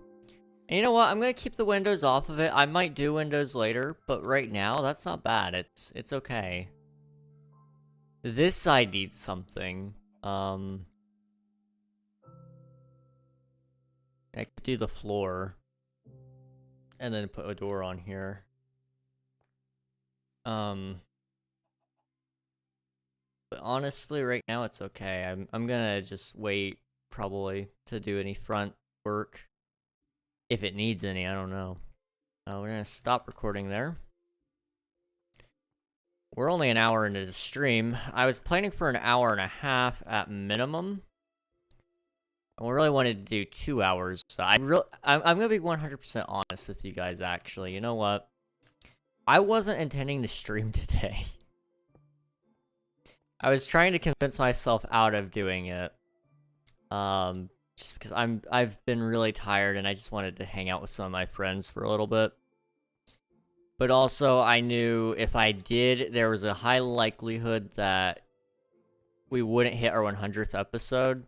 you know what? I'm gonna keep the windows off of it. I might do windows later, but right now, that's not bad. It's okay. This side needs something. I could do the floor. And then put a door on here. But honestly, right now it's okay. I'm gonna just wait, probably, to do any front work. If it needs any, I don't know. We're gonna stop recording there. We're only an hour into the stream. I was planning for an hour and a half at minimum. And we really wanted to do 2 hours. So I'm gonna be 100% honest with you guys, actually. You know what? I wasn't intending to stream today. I was trying to convince myself out of doing it. Just because I've been really tired and I just wanted to hang out with some of my friends for a little bit. But also, I knew if I did, there was a high likelihood that we wouldn't hit our 100th episode,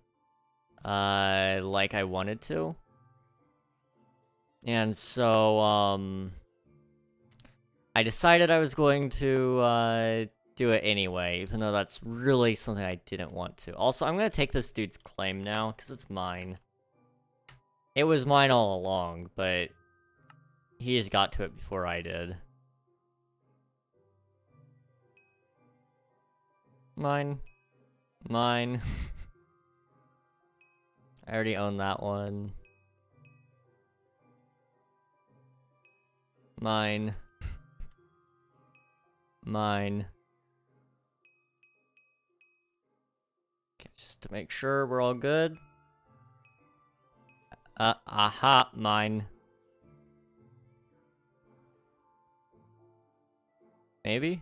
like I wanted to. And so, I decided I was going to, do it anyway, even though that's really something I didn't want to. Also, I'm gonna take this dude's claim now, because it's mine. It was mine all along, but he just got to it before I did. Mine. Mine. I already own that one. Mine. Mine. Okay, just to make sure we're all good. Aha, mine. Maybe?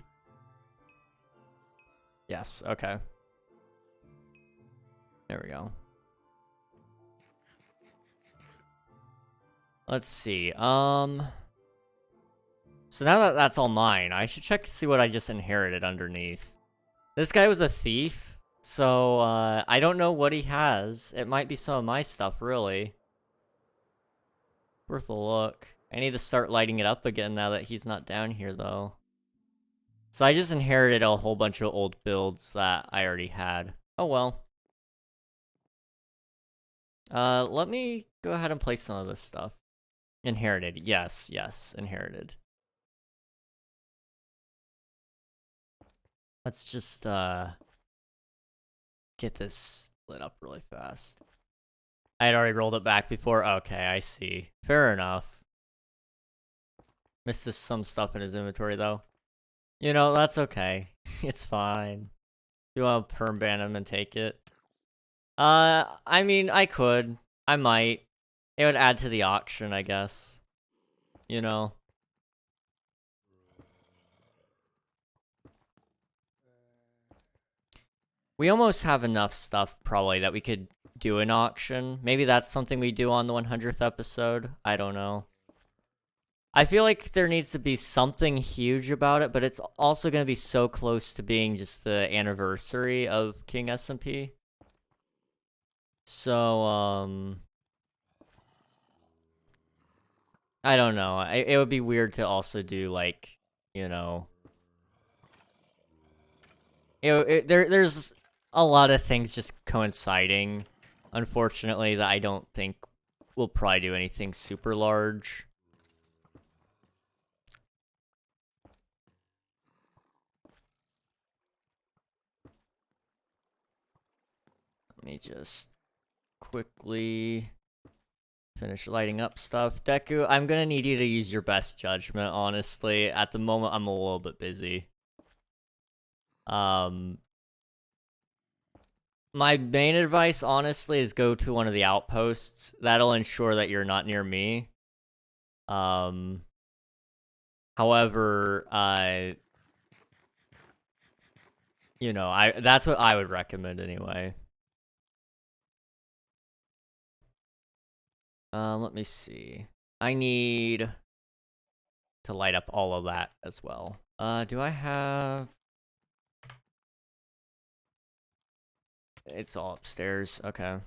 Yes, okay. There we go. Let's see, so now that that's all mine, I should check to see what I just inherited underneath. This guy was a thief, so, I don't know what he has. It might be some of my stuff, really. Worth a look. I need to start lighting it up again now that he's not down here, though. So I just inherited a whole bunch of old builds that I already had. Oh well. Let me go ahead and place some of this stuff. Inherited. Yes, yes, inherited. Let's just, get this lit up really fast. I had already rolled it back before. Okay, I see. Fair enough. Missed some stuff in his inventory, though. You know, that's okay. It's fine. You want to perm ban him and take it? I mean, I could. I might. It would add to the auction, I guess. You know? We almost have enough stuff, probably, that we could do an auction. Maybe that's something we do on the 100th episode. I don't know. I feel like there needs to be something huge about it, but it's also going to be so close to being just the anniversary of King SMP. So, I don't know. It would be weird to also do, like, you know... there's a lot of things just coinciding, unfortunately, that I don't think we'll probably do anything super large. Let me just quickly finish lighting up stuff. Deku, I'm gonna need you to use your best judgment, honestly. At the moment, I'm a little bit busy. My main advice, honestly, is go to one of the outposts. That'll ensure that you're not near me. However, you know, that's what I would recommend anyway. Let me see. I need to light up all of that as well. Do I have... It's all upstairs. Okay.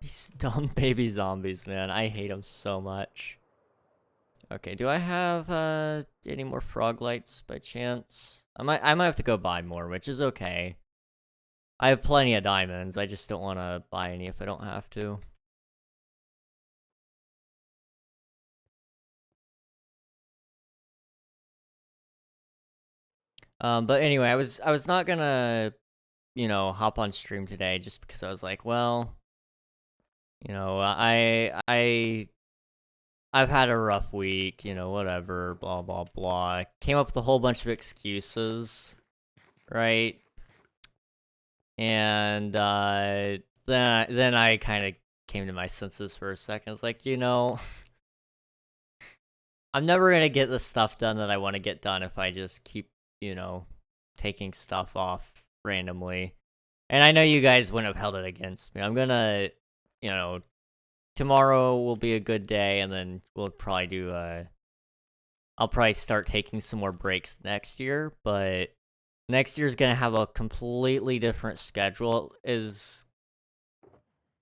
These dumb baby zombies, man. I hate them so much. Okay, do I have any more frog lights by chance? I might have to go buy more, which is okay. I have plenty of diamonds. I just don't want to buy any if I don't have to. But anyway, I was not gonna, you know, hop on stream today just because I was like, well, you know, I've had a rough week, you know, whatever, blah blah blah. Came up with a whole bunch of excuses, right? And then I kind of came to my senses for a second. I was like, you know, I'm never gonna get the stuff done that I want to get done if I just keep, you know, taking stuff off randomly. And I know you guys wouldn't have held it against me. I'm gonna, you know, tomorrow will be a good day, and then we'll probably do I'll probably start taking some more breaks next year, but next year's gonna have a completely different schedule, is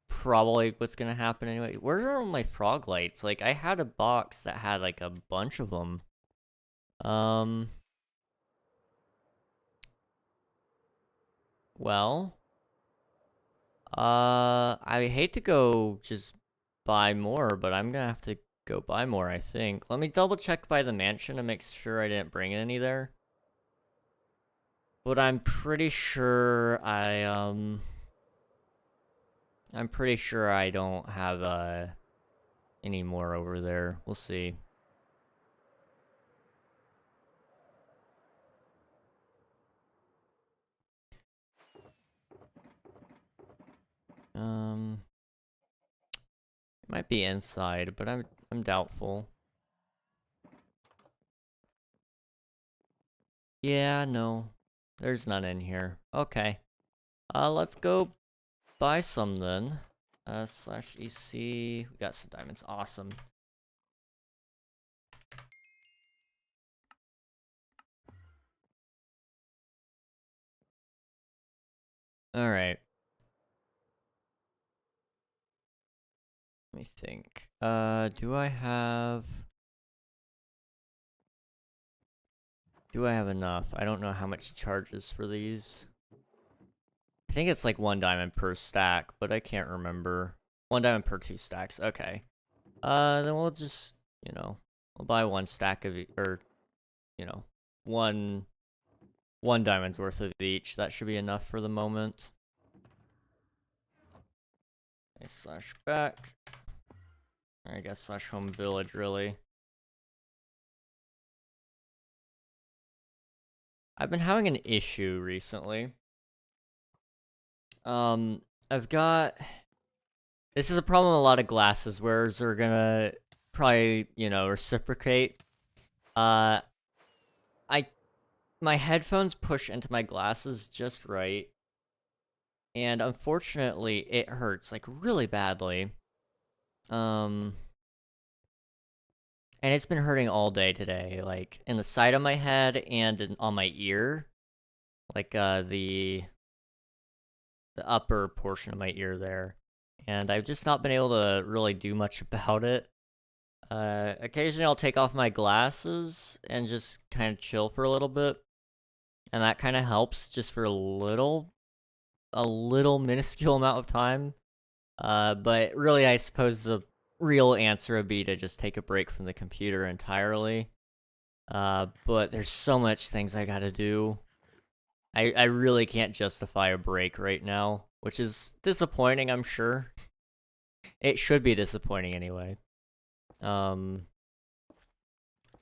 probably what's gonna happen anyway. Where are all my frog lights? Like, I had a box that had like a bunch of them. Well, I hate to go just buy more, but I'm gonna have to go buy more, I think. Let me double check by the mansion to make sure I didn't bring any there. But I'm pretty sure I'm pretty sure I don't have any more over there. We'll see. It might be inside, but I'm doubtful. Yeah, no. There's none in here. Okay. Let's go buy some then. Slash EC. We got some diamonds. Awesome. Alright. Let me think. Do I have enough? I don't know how much it charges for these. I think it's like 1 diamond per stack, but I can't remember. 1 diamond per 2 stacks. Okay. Then we'll just, you know, we'll buy 1 stack of, or, you know, one diamond's worth of each. That should be enough for the moment. Okay, slash back. I guess slash home village, really. I've been having an issue recently. I've got... This is a problem a lot of glasses wearers are gonna probably, you know, reciprocate. My headphones push into my glasses just right. And unfortunately, it hurts, like, really badly. And it's been hurting all day today, like, in the side of my head and on my ear. Like, the upper portion of my ear there. And I've just not been able to really do much about it. Occasionally I'll take off my glasses and just kind of chill for a little bit. And that kind of helps just for a little minuscule amount of time. But really, I suppose the real answer would be to just take a break from the computer entirely. But there's so much things I gotta do. I really can't justify a break right now, which is disappointing, I'm sure. It should be disappointing anyway. And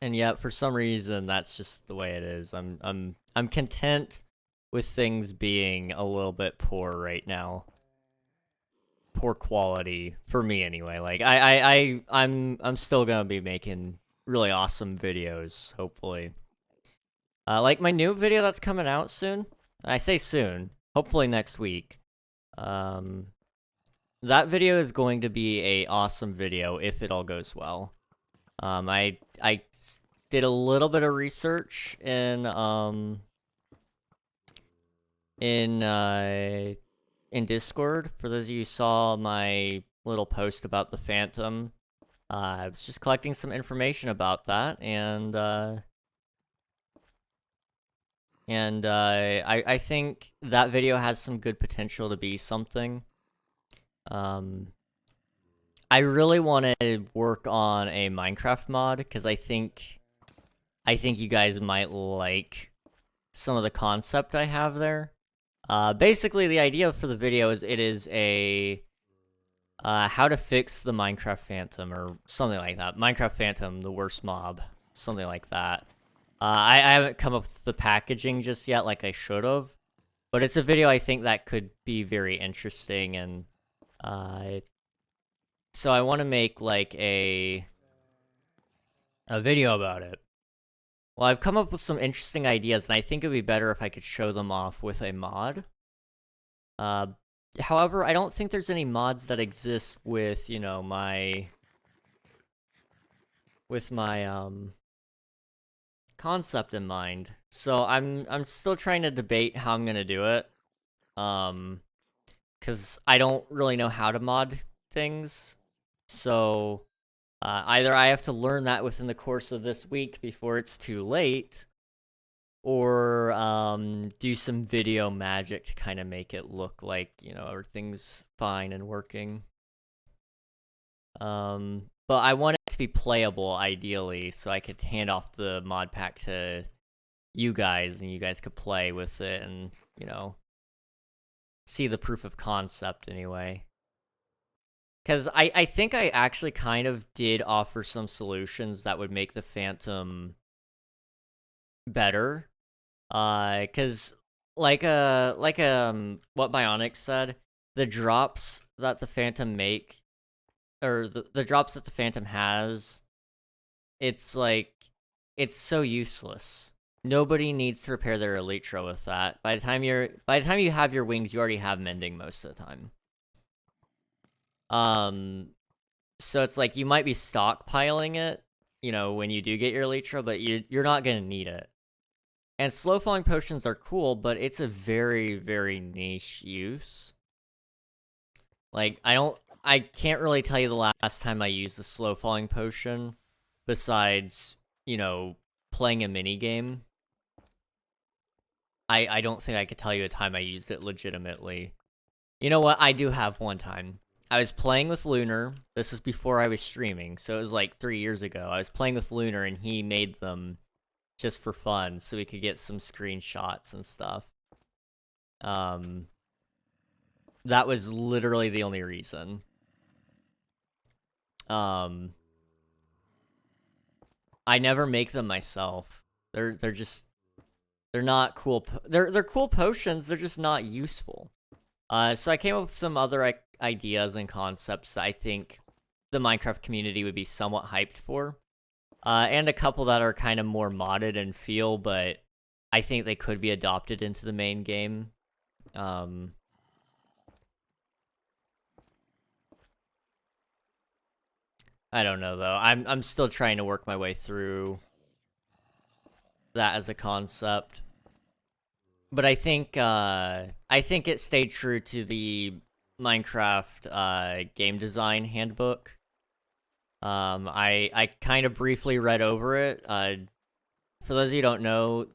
yet, for some reason, that's just the way it is. I'm content with things being a little bit poor right now. Poor quality for me anyway. Like I'm still gonna be making really awesome videos, hopefully. Like my new video that's coming out soon. I say soon, hopefully next week. That video is going to be a awesome video if it all goes well. I did a little bit of research in Discord. For those of you who saw my little post about the Phantom, I was just collecting some information about that, and I think that video has some good potential to be something. I really want to work on a Minecraft mod because I think you guys might like some of the concept I have there. Basically, the idea for the video is it is a how to fix the Minecraft Phantom or something like that. Minecraft Phantom, the worst mob, something like that. I haven't come up with the packaging just yet, like I should have, but it's a video I think that could be very interesting, and so I want to make like a video about it. Well, I've come up with some interesting ideas, and I think it would be better if I could show them off with a mod. However, I don't think there's any mods that exist with, you know, my concept in mind. So I'm still trying to debate how I'm gonna do it. Because I don't really know how to mod things. So either I have to learn that within the course of this week before it's too late, or do some video magic to kind of make it look like, you know, everything's fine and working. But I want it to be playable, ideally, so I could hand off the mod pack to you guys, and you guys could play with it and, you know, see the proof of concept anyway. Because I think I actually kind of did offer some solutions that would make the Phantom better. Because like what Bionic said, the drops that the Phantom make, or the drops that the Phantom has, it's like, it's so useless. Nobody needs to repair their Elytra with that. By the time you have your wings, you already have mending most of the time. So it's like you might be stockpiling it, you know, when you do get your Elytra, but you're not gonna need it. And slow falling potions are cool, but it's a very, very niche use. Like, I can't really tell you the last time I used the slow falling potion, besides, you know, playing a mini game. I don't think I could tell you a time I used it legitimately. You know what? I do have one time. I was playing with Lunar. This was before I was streaming, so it was like 3 years ago. I was playing with Lunar, and he made them just for fun, so we could get some screenshots and stuff. That was literally the only reason. I never make them myself. They're not cool. They're cool potions. They're just not useful. So I came up with some other ideas and concepts that I think the Minecraft community would be somewhat hyped for. And a couple that are kind of more modded in feel, but I think they could be adopted into the main game. I don't know though. I'm still trying to work my way through that as a concept. But I think it stayed true to the Minecraft game design handbook. I kind of briefly read over it. For those of you who don't know,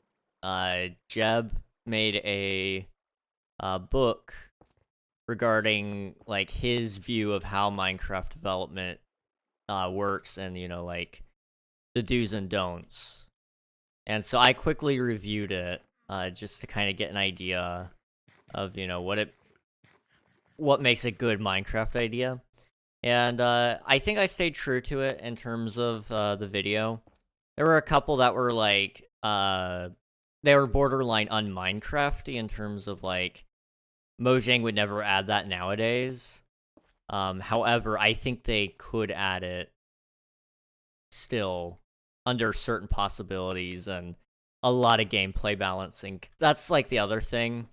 Jeb made a book regarding like his view of how Minecraft development works, and, you know, like the do's and don'ts. And so I quickly reviewed it just to kind of get an idea of, you know, what makes a good Minecraft idea. And I think I stayed true to it in terms of the video. There were a couple that were like they were borderline un-Minecrafty in terms of, like, Mojang would never add that nowadays. However, I think they could add it still under certain possibilities and a lot of gameplay balancing. That's, like, the other thing.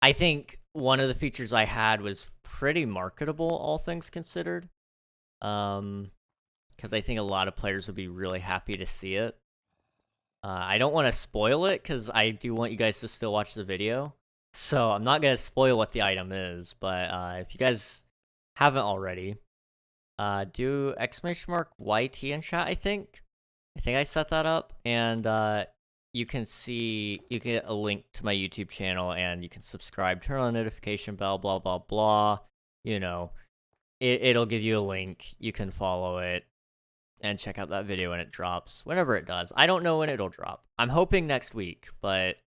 I think one of the features I had was pretty marketable, all things considered. Because I think a lot of players would be really happy to see it. I don't want to spoil it, because I do want you guys to still watch the video. So I'm not going to spoil what the item is, but if you guys haven't already, do !YT in chat, I think. I set that up, and you can get a link to my YouTube channel, and you can subscribe, turn on the notification bell, blah, blah, blah. You know, it'll give you a link. You can follow it and check out that video when it drops, whenever it does. I don't know when it'll drop. I'm hoping next week, but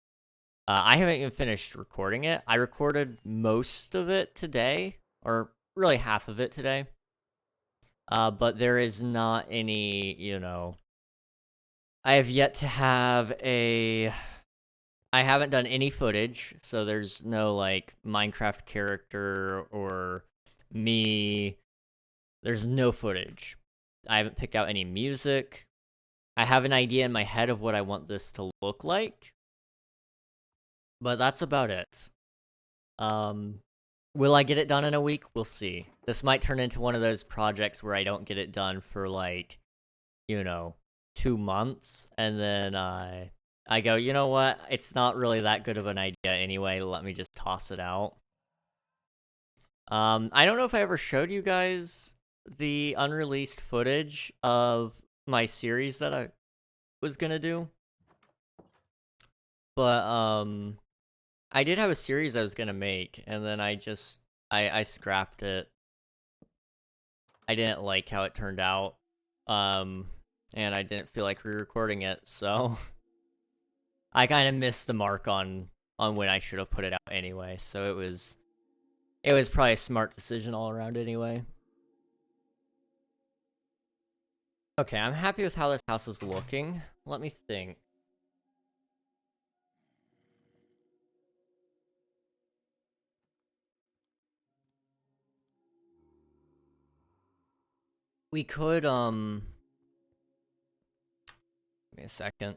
I haven't even finished recording it. I recorded most of it today, or really half of it today. But there is not any, you know, I have yet to have I haven't done any footage, so there's no, like, Minecraft character or me. There's no footage. I haven't picked out any music. I have an idea in my head of what I want this to look like, but that's about it. Will I get it done in a week? We'll see. This might turn into one of those projects where I don't get it done for, like, you know, 2 months, and then I go, you know what? It's not really that good of an idea anyway. Let me just toss it out. I don't know if I ever showed you guys the unreleased footage of my series that I was gonna do, but I did have a series I was gonna make, and then I scrapped it. I didn't like how it turned out, and I didn't feel like re-recording it, so I kind of missed the mark on when I should have put it out anyway. So it was probably a smart decision all around anyway. Okay, I'm happy with how this house is looking. Let me think. We could, give me a second.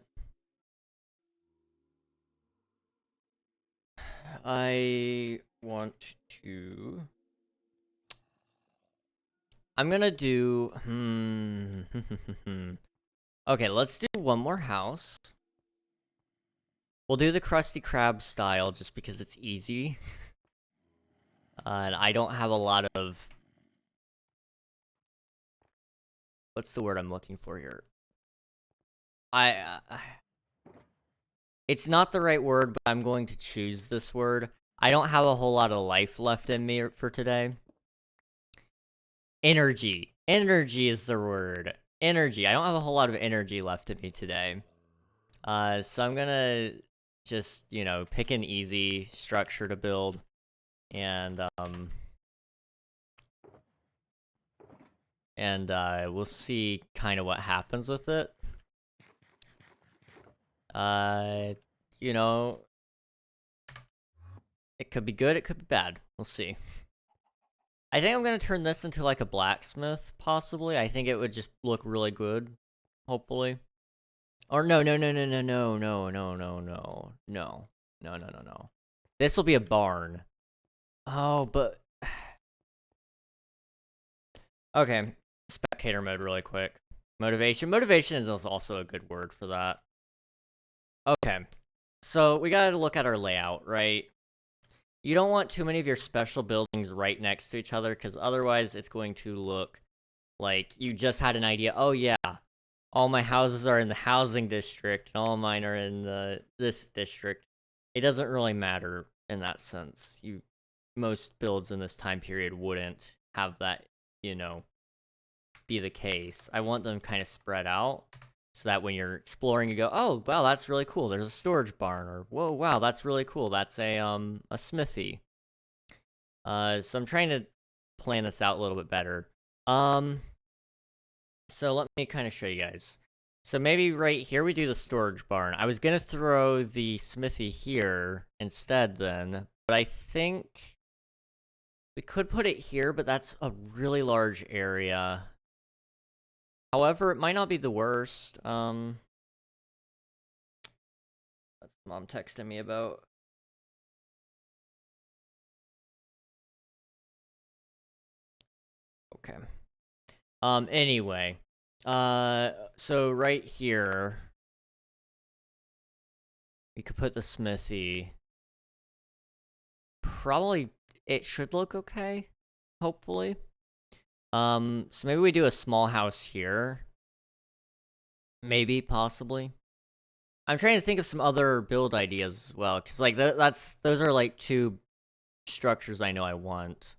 I want to... I'm gonna do... Okay, let's do one more house. We'll do the Krusty Krab style just because it's easy. And I don't have a lot of... What's the word I'm looking for here? It's not the right word, but I'm going to choose this word. I don't have a whole lot of life left in me for today. Energy. Energy is the word. Energy. I don't have a whole lot of energy left in me today. So I'm gonna just, you know, pick an easy structure to build. And we'll see kind of what happens with it. You know, it could be good, it could be bad. We'll see. I think I'm gonna turn this into, like, a blacksmith, possibly. I think it would just look really good, hopefully. Or no. This will be a barn. Oh, but... Okay, spectator mode really quick. Motivation. Motivation is also a good word for that. Okay, so we gotta look at our layout, right? You don't want too many of your special buildings right next to each other, because otherwise it's going to look like you just had an idea. Oh yeah, all my houses are in the housing district, and all mine are in this district. It doesn't really matter in that sense. Most builds in this time period wouldn't have that, you know, be the case. I want them kind of spread out, so that when you're exploring, you go, oh, wow, that's really cool. There's a storage barn, or whoa, wow, that's really cool. That's a smithy. So I'm trying to plan this out a little bit better. So let me kind of show you guys. So maybe right here we do the storage barn. I was gonna throw the smithy here instead then, but I think we could put it here, but that's a really large area. However, it might not be the worst. That's mom texting me about. Okay. Anyway. So right here, we could put the smithy. Probably, it should look okay, hopefully. So maybe we do a small house here. Maybe, possibly. I'm trying to think of some other build ideas as well, because, like, those are, like, two structures I know I want.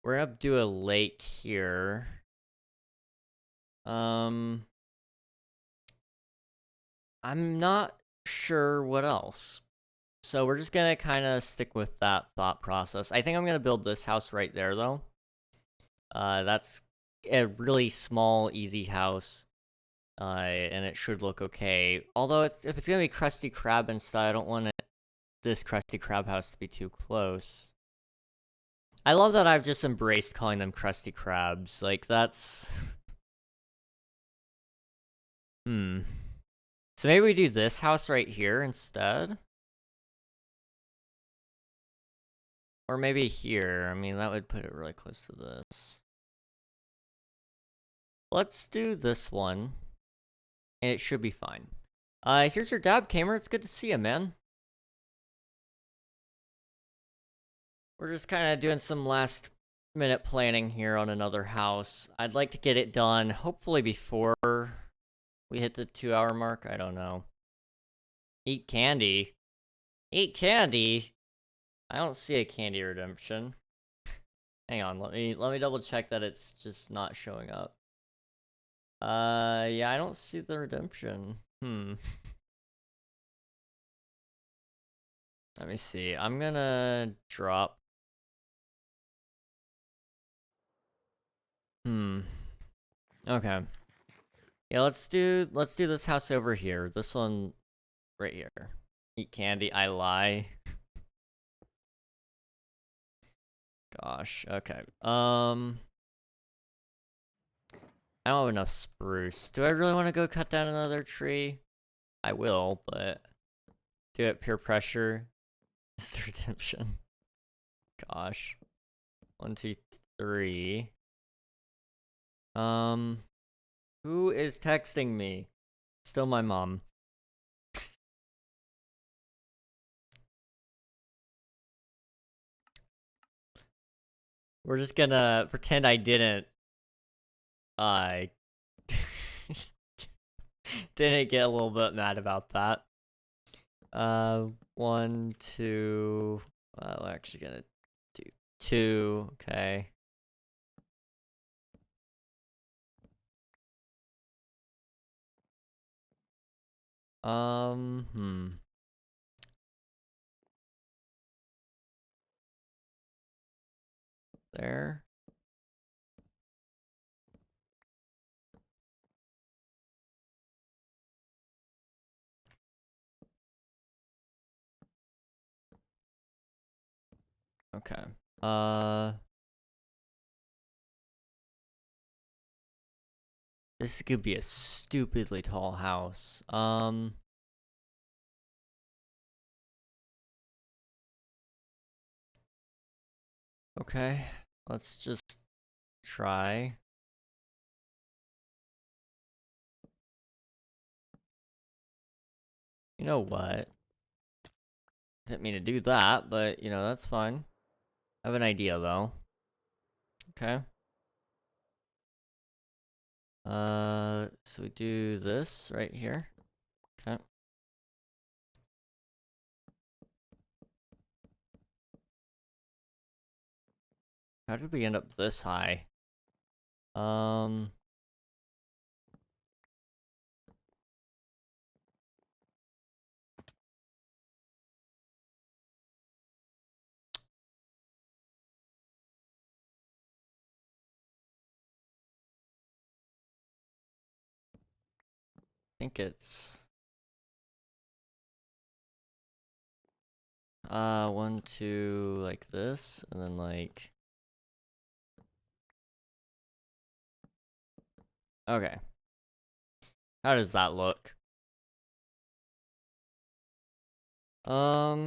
We're gonna do a lake here. I'm not sure what else. So we're just gonna kind of stick with that thought process. I think I'm gonna build this house right there, though. That's a really small, easy house. And it should look okay. Although, if it's gonna be Krusty Krab instead, I don't want this Krusty Krab house to be too close. I love that I've just embraced calling them Krusty Krabs. Like, that's... So maybe we do this house right here instead? Or maybe here. I mean, that would put it really close to this. Let's do this one. And it should be fine. Here's your dab, Kamer. It's good to see you, man. We're just kind of doing some last minute planning here on another house. I'd like to get it done, hopefully before we hit the 2-hour mark. I don't know. Eat candy. Eat candy? I don't see a candy redemption. Hang on, let me double check that it's just not showing up. Yeah, I don't see the redemption. Let me see. I'm gonna drop. Okay. Yeah, let's do this house over here. This one right here. Eat candy, I lie. Gosh, okay. I don't have enough spruce. Do I really want to go cut down another tree? I will, but do it peer pressure is the redemption. Gosh. 1, 2, 3. Who is texting me? Still my mom. We're just gonna pretend I didn't didn't get a little bit mad about that. 1, 2, we're actually gonna do 2, okay. There. Okay. This could be a stupidly tall house. Okay. Let's just try. You know what? Didn't mean to do that, but, you know, that's fine. I have an idea, though. Okay. So we do this right here. Okay. How did we end up this high? think it's 1, 2, like this, and then like, okay. How does that look? It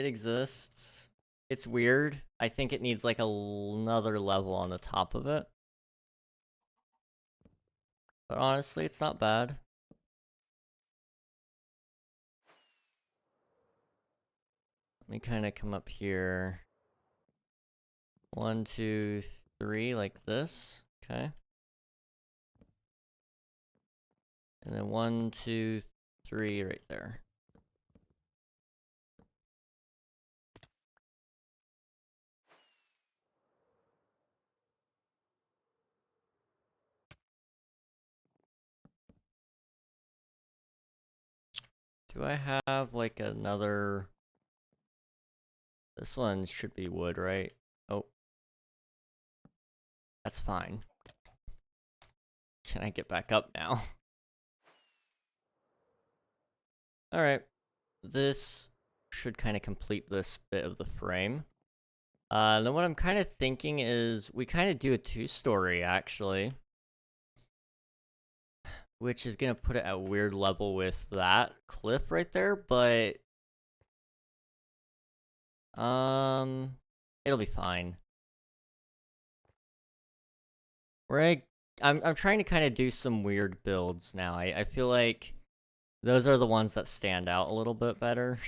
exists. It's weird. I think it needs like another level on the top of it. But honestly, it's not bad. Let me kind of come up here. 1, 2, 3, like this. Okay. And then 1, 2, 3 right there. Do I have like another? This one should be wood, right? Oh. That's fine. Can I get back up now? Alright. This should kind of complete this bit of the frame. Then what I'm kind of thinking is we kind of do a 2-story, actually. Which is going to put it at a weird level with that cliff right there, but it'll be fine. I'm trying to kind of do some weird builds now. I feel like those are the ones that stand out a little bit better.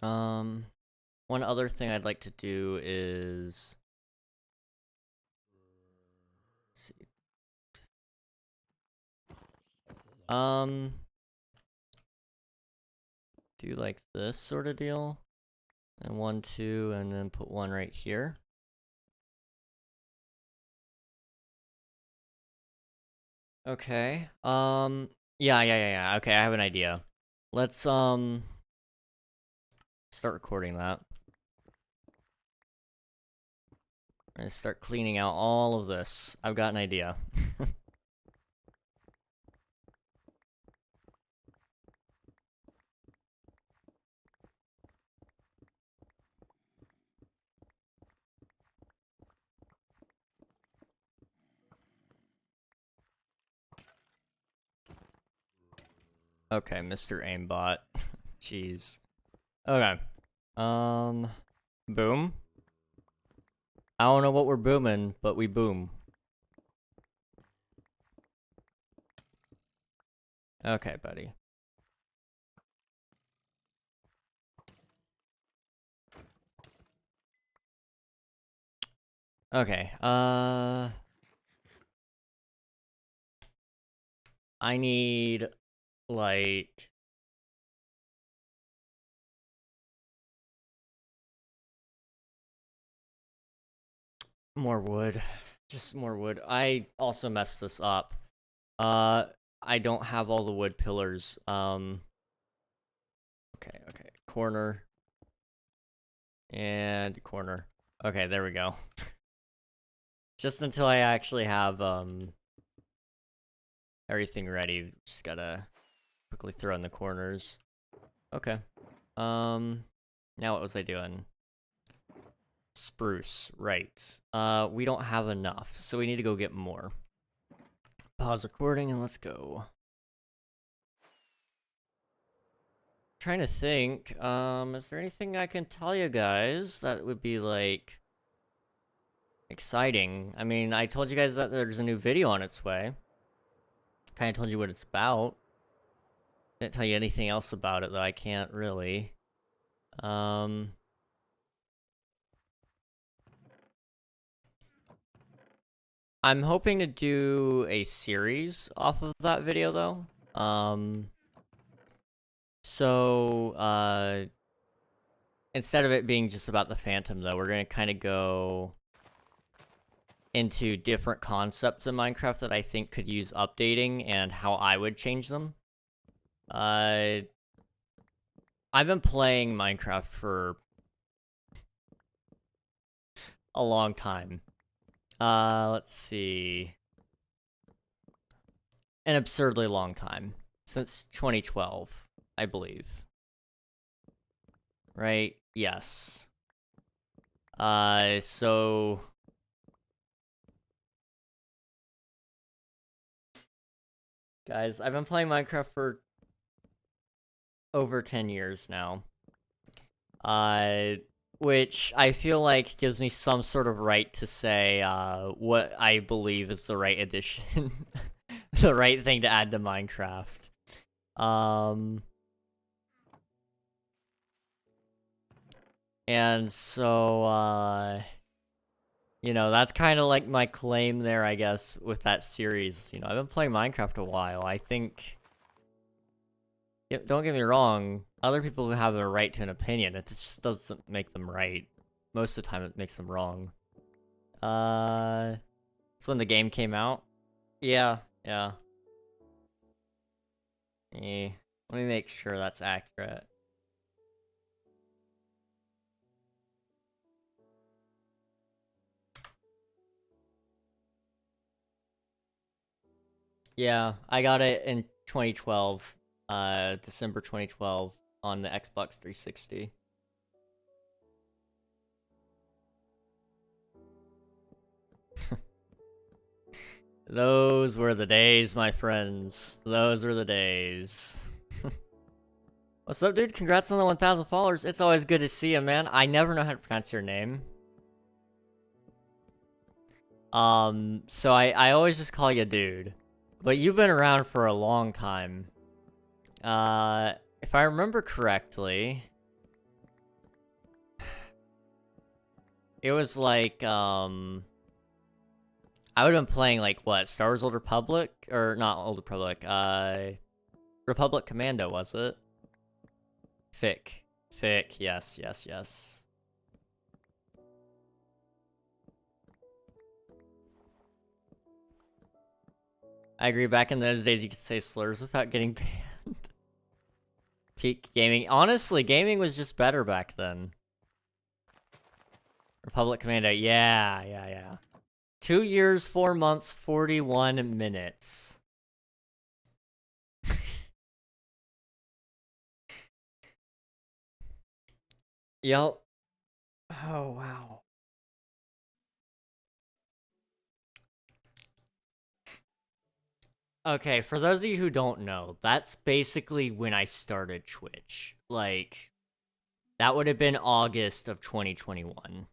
One other thing I'd like to do is, let's see. Do like this sort of deal. And 1, 2, and then put one right here. Okay. Yeah. Okay, I have an idea. Let's start recording that. I'm gonna start cleaning out all of this. I've got an idea. Okay, Mr. Aimbot. Jeez. Okay. Boom. I don't know what we're booming, but we boom. Okay, buddy. Okay, I need, like, more wood. Just more wood. I also messed this up. I don't have all the wood pillars. Okay. Corner. And corner. Okay, there we go. Just until I actually have, everything ready. Just gotta quickly throw in the corners. Okay. Now what was I doing? Spruce, right. We don't have enough, so we need to go get more. Pause recording and let's go. Trying to think, is there anything I can tell you guys that would be, like, exciting? I mean, I told you guys that there's a new video on its way. Kinda told you what it's about. Didn't tell you anything else about it, though. I can't really. I'm hoping to do a series off of that video, though. So, instead of it being just about the Phantom, though, we're gonna kind of go into different concepts in Minecraft that I think could use updating and how I would change them. I've been playing Minecraft for a long time. Let's see. An absurdly long time. Since 2012, I believe. Right? Yes. So... Guys, I've been playing Minecraft for over 10 years now. Which I feel like gives me some sort of right to say, what I believe is the right addition. The right thing to add to Minecraft. And so, you know, that's kind of like my claim there, I guess, with that series. You know, I've been playing Minecraft a while. I think... don't get me wrong, other people have a right to an opinion. It just doesn't make them right. Most of the time, it makes them wrong. It's when the game came out. Yeah, yeah. Let me make sure that's accurate. Yeah, I got it in 2012, December 2012 on the Xbox 360. Those were the days, my friends. Those were the days. What's up, dude? Congrats on the 1,000 followers. It's always good to see you, man. I never know how to pronounce your name. So I always just call you dude. But you've been around for a long time. If I remember correctly, it was like, I would have been playing, like, what, Star Wars Old Republic? Or, not Old Republic, Republic Commando, was it? Fick. Fick, yes, yes, yes. I agree, back in those days you could say slurs without getting banned. Peak gaming. Honestly, gaming was just better back then. Republic Commando, yeah, yeah, yeah. 2 years, 4 months, 41 minutes. Yep. Oh, wow. Okay, for those of you who don't know, that's basically when I started Twitch. Like, that would have been August of 2021.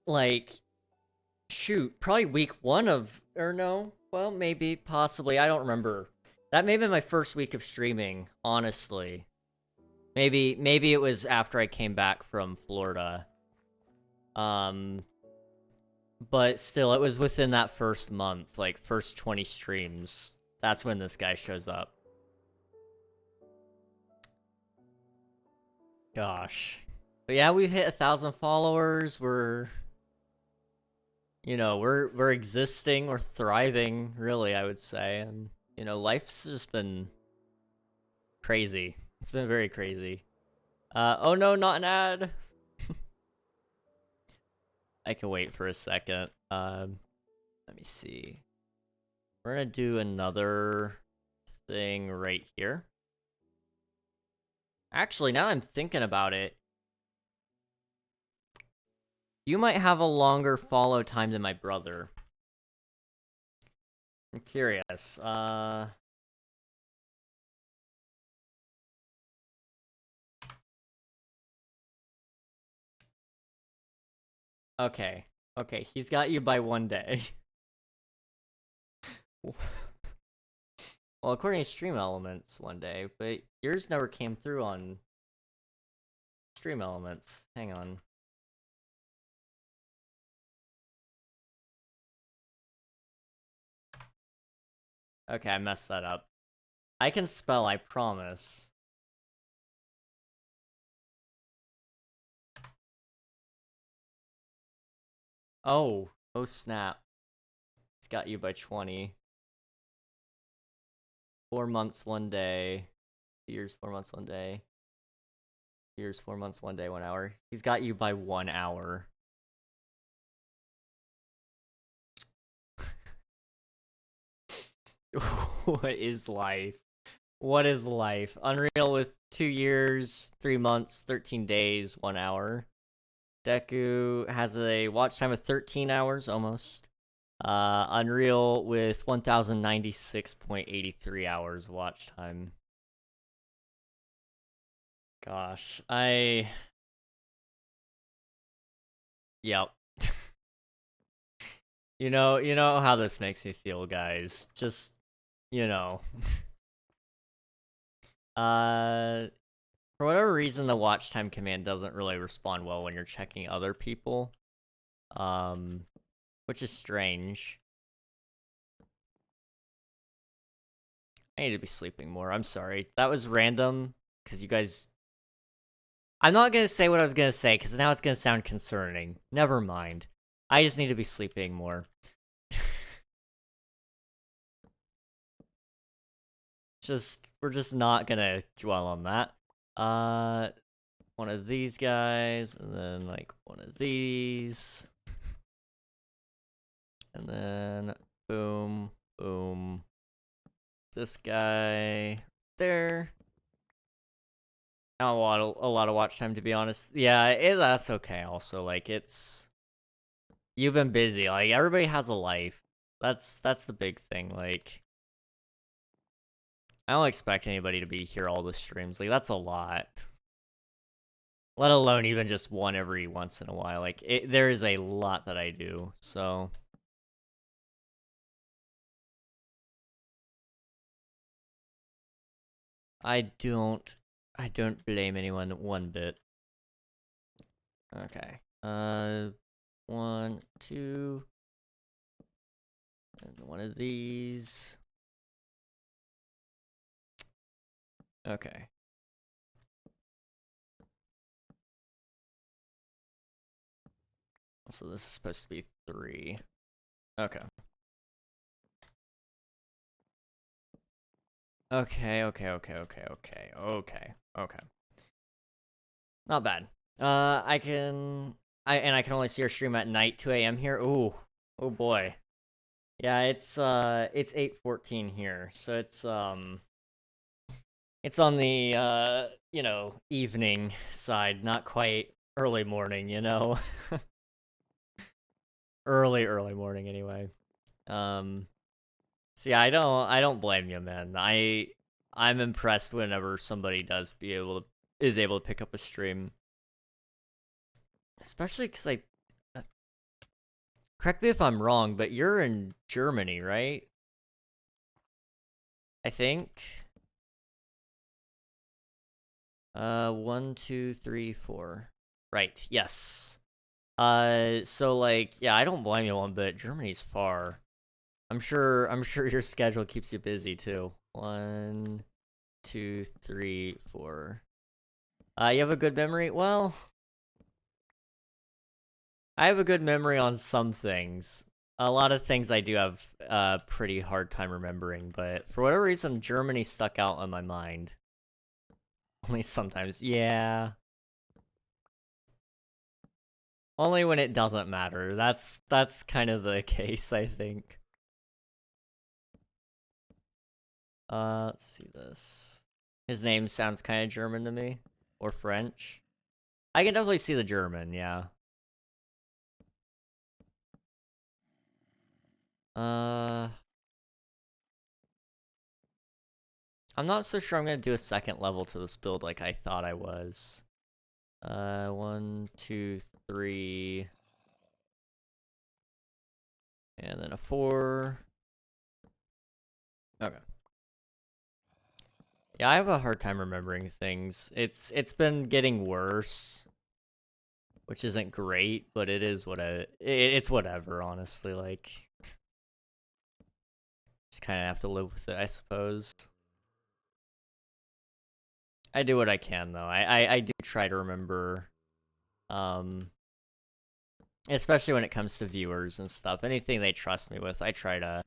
Like, shoot, probably week 1 of, or no, well, maybe, possibly, I don't remember. That may have been my first week of streaming, honestly. Maybe it was after I came back from Florida. But still, it was within that first month, like, first 20 streams. That's when this guy shows up. Gosh. But yeah, we've hit 1,000 followers. We're... You know, we're existing, we're thriving, really, I would say. And, you know, life's just been crazy. It's been very crazy. Oh no, not an ad! I can wait for a second. Let me see. We're gonna do another thing right here. Actually, now I'm thinking about it, you might have a longer follow time than my brother. I'm curious. Okay. Okay, he's got you by 1 day. Well, according to Stream Elements, 1 day, but yours never came through on Stream Elements. Hang on. Okay, I messed that up. I can spell, I promise. Oh, oh snap. It's got you by 20. 4 months, 1 day. 2 years, 4 months, 1 day. years, 4 months, 1 day, 1 hour. He's got you by 1 hour. What is life? What is life? Unreal with 2 years, 3 months, 13 days, 1 hour. Deku has a watch time of 13 hours, almost. Unreal with 1,096.83 hours watch time. Gosh, Yep. You know how this makes me feel, guys. Just, you know. For whatever reason, the watch time command doesn't really respond well when you're checking other people. Which is strange. I need to be sleeping more. I'm sorry. That was random, because you guys... I'm not gonna say what I was gonna say, because now it's gonna sound concerning. Never mind. I just need to be sleeping more. We're just not gonna dwell on that. One of these guys, and then, like, one of these. And then, boom, boom. This guy there. Not a lot of watch time, to be honest. Yeah, that's okay also. Like, you've been busy. Like, everybody has a life. That's the big thing. Like, I don't expect anybody to be here all the streams. Like, that's a lot. Let alone even just one every once in a while. Like, there is a lot that I do, so... I don't blame anyone one bit. Okay. 1, 2... And one of these... Okay. So this is supposed to be 3. Okay. Okay. Not bad. I can only see your stream at night, 2 a.m. here. Ooh. Oh boy. Yeah, it's 8:14 here, so it's on the evening side, not quite early morning, you know. early morning anyway. So yeah, I don't blame you, man. I'm impressed whenever somebody is able to pick up a stream. Especially because correct me if I'm wrong, but you're in Germany, right? I think. 1, 2, 3, 4. Right, yes. So like, yeah, I don't blame you one bit. Germany's far. I'm sure your schedule keeps you busy too. 1, 2, 3, 4. You have a good memory? Well, I have a good memory on some things. A lot of things I do have a pretty hard time remembering, but for whatever reason, Germany stuck out on my mind. Only sometimes, yeah. Only when it doesn't matter. That's kind of the case, I think. Let's see this. His name sounds kind of German to me. Or French. I can definitely see the German, yeah. I'm not so sure I'm gonna do a second level to this build like I thought I was. 1, 2, 3. And then a 4. Okay. Yeah, I have a hard time remembering things. It's been getting worse, which isn't great, but it is it's whatever, honestly. Like, just kind of have to live with it, I suppose. I do what I can, though. I do try to remember, especially when it comes to viewers and stuff. Anything they trust me with, I try to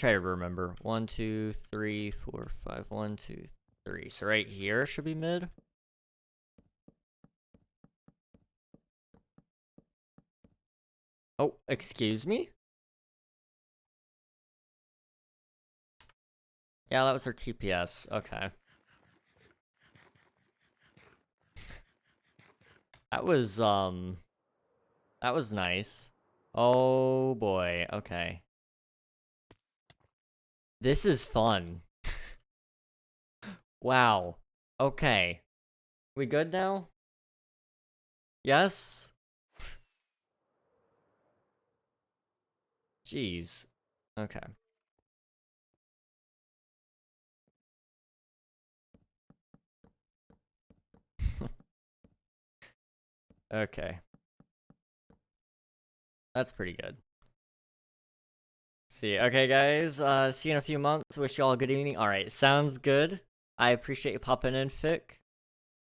remember. 1, 2, 3, 4, 5. 1, 2, 3. So right here should be mid. Oh, excuse me? Yeah, that was her TPS. Okay. That was nice. Oh boy, okay. This is fun. Wow. Okay. We good now? Yes? Jeez. Okay. Okay. That's pretty good. See, okay, guys. See you in a few months. Wish you all a good evening. All right, sounds good. I appreciate you popping in, Fick.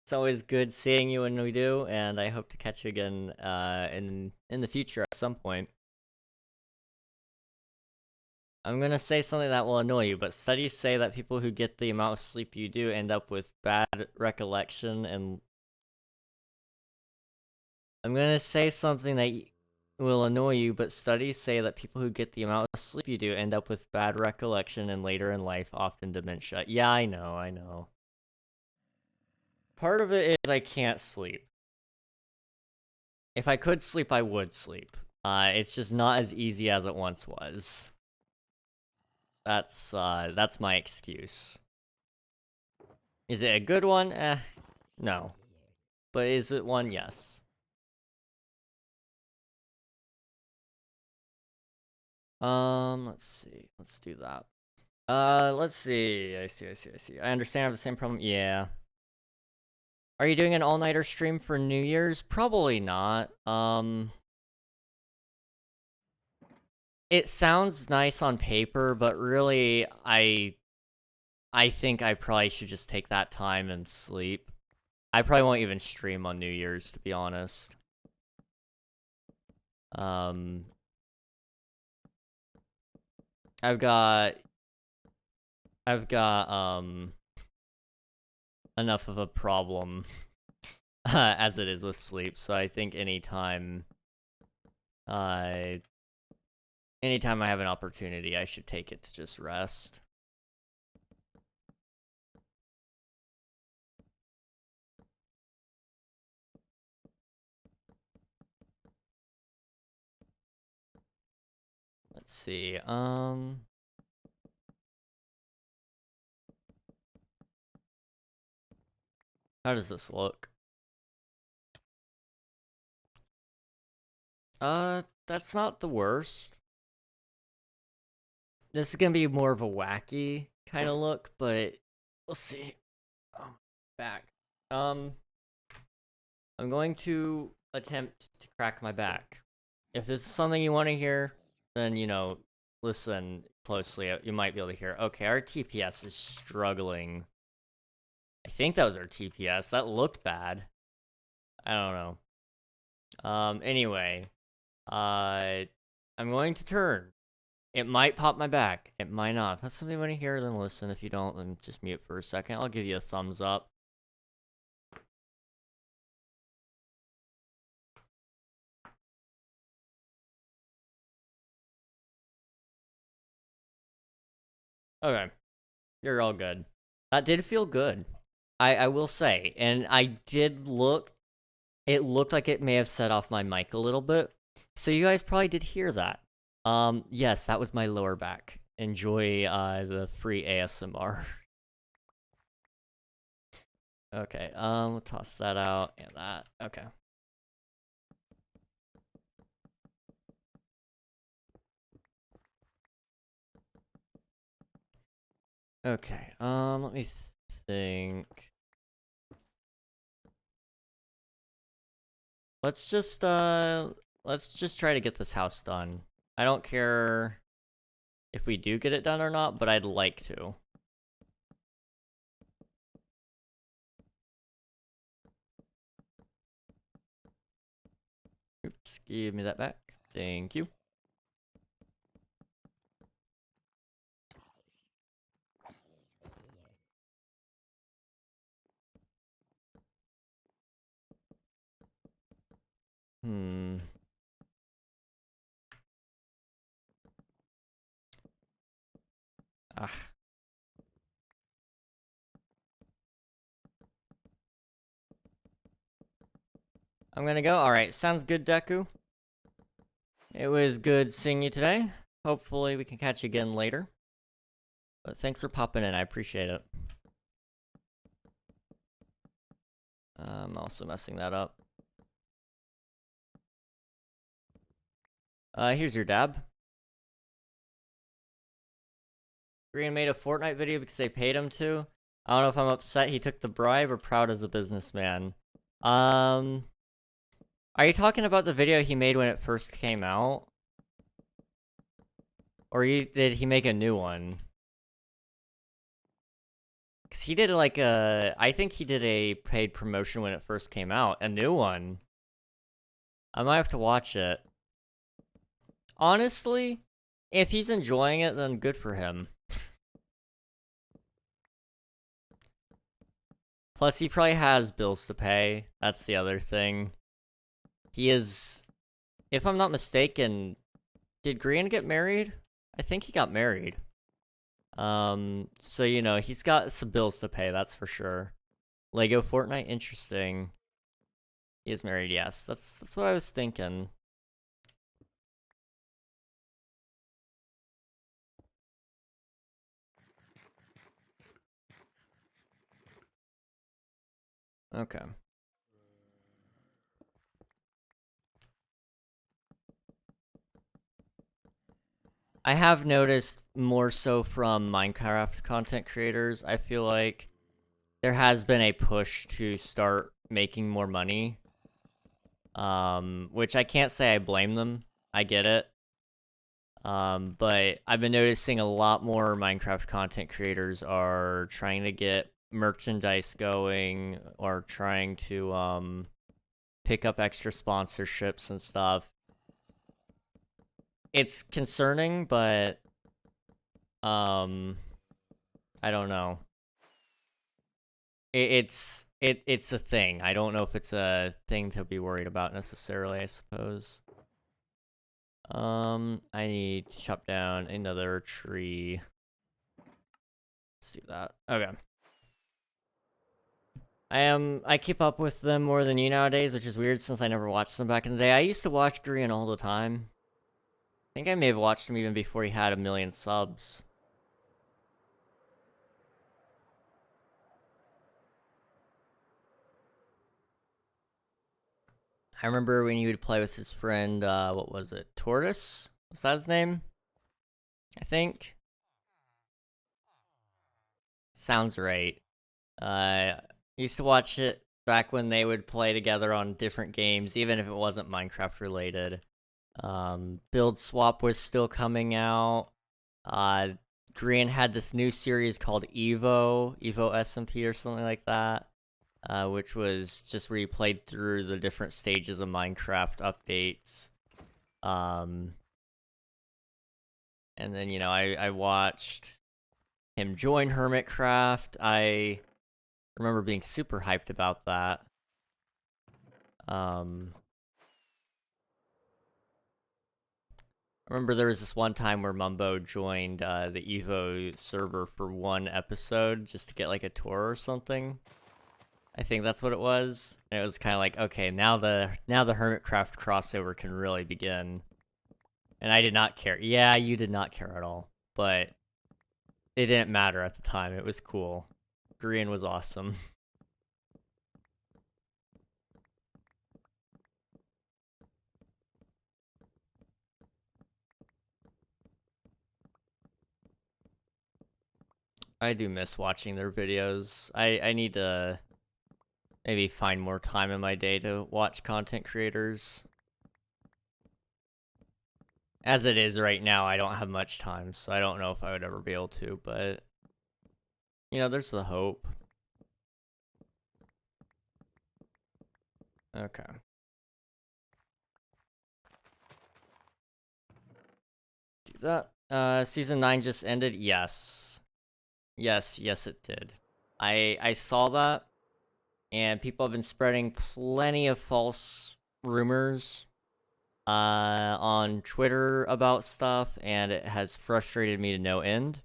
It's always good seeing you when we do, and I hope to catch you again in the future at some point. I'm gonna say something that will annoy you, but studies say that people who get the amount of sleep you do end up with bad recollection, and I'm gonna say something that will annoy you, but studies say that people who get the amount of sleep you do end up with bad recollection and later in life, often dementia. Yeah, I know. Part of it is I can't sleep. If I could sleep, I would sleep. It's just not as easy as it once was. That's my excuse. Is it a good one? No. But is it one? Yes. Let's see. Let's do that. Let's see. I see. I understand I have the same problem. Yeah. Are you doing an all-nighter stream for New Year's? Probably not. It sounds nice on paper, but really, I think I probably should just take that time and sleep. I probably won't even stream on New Year's, to be honest. Um, I've got enough of a problem as it is with sleep, so I think uh, anytime I have an opportunity, I should take it to just rest. Let's see, how does this look? That's not the worst. This is gonna be more of a wacky kind of look, but we'll see. Oh, back. I'm going to attempt to crack my back. If this is something you want to hear, then, listen closely. You might be able to hear. Okay, our TPS is struggling. I think that was our TPS. That looked bad. I don't know. Anyway. I'm going to turn. It might pop my back. It might not. If that's something you want to hear, then listen. If you don't, then just mute for a second. I'll give you a thumbs up. Okay. You're all good. That did feel good. I will say. And I did look. It looked like it may have set off my mic a little bit. So you guys probably did hear that. Yes, that was my lower back. Enjoy the free ASMR. Okay, we'll toss that out and that. Okay. Okay, let me think. Let's just try to get this house done. I don't care if we do get it done or not, but I'd like to. Oops, give me that back. Thank you. Ugh. I'm gonna go. Alright, sounds good, Deku. It was good seeing you today. Hopefully we can catch you again later. But thanks for popping in, I appreciate it. I'm also messing that up. Here's your dab. Green made a Fortnite video because they paid him to. I don't know if I'm upset he took the bribe or proud as a businessman. Are you talking about the video he made when it first came out? Or did he make a new one? Because he did like I think he did a paid promotion when it first came out. A new one. I might have to watch it. Honestly, if he's enjoying it, then good for him. Plus, he probably has bills to pay. That's the other thing. He is, if I'm not mistaken, did Green get married? I think he got married. So, you know, he's got some bills to pay, that's for sure. Lego Fortnite, interesting. He is married, yes. That's what I was thinking. Okay. I have noticed more so from Minecraft content creators, I feel like there has been a push to start making more money. Which I can't say I blame them. I get it. But I've been noticing a lot more Minecraft content creators are trying to get merchandise going or trying to pick up extra sponsorships and stuff. It's concerning, but I don't know. It's a thing. I don't know if it's a thing to be worried about necessarily, I suppose. I need to chop down another tree. Let's do that. Okay. I keep up with them more than you nowadays, which is weird since I never watched them back in the day. I used to watch Grian all the time. I think I may have watched him even before he had 1 million subs. I remember when he would play with his friend, what was it? Tortoise? Was that his name? I think. Sounds right. Used to watch it back when they would play together on different games, even if it wasn't Minecraft related. Build Swap was still coming out. Green had this new series called Evo SMP or something like that, which was just where you played through the different stages of Minecraft updates. And then, you know, I watched him join Hermitcraft. I remember being super hyped about that. I remember there was this one time where Mumbo joined the Evo server for 1 episode just to get like a tour or something. I think that's what it was. And it was kind of like, okay, now the Hermitcraft crossover can really begin. And I did not care. Yeah, you did not care at all. But it didn't matter at the time. It was cool. Green was awesome. I do miss watching their videos. I need to maybe find more time in my day to watch content creators. As it is right now, I don't have much time, so I don't know if I would ever be able to, but you know, there's the hope. Okay. Do that. Season 9 just ended? Yes. Yes, it did. I saw that, and people have been spreading plenty of false rumors on Twitter about stuff, and it has frustrated me to no end.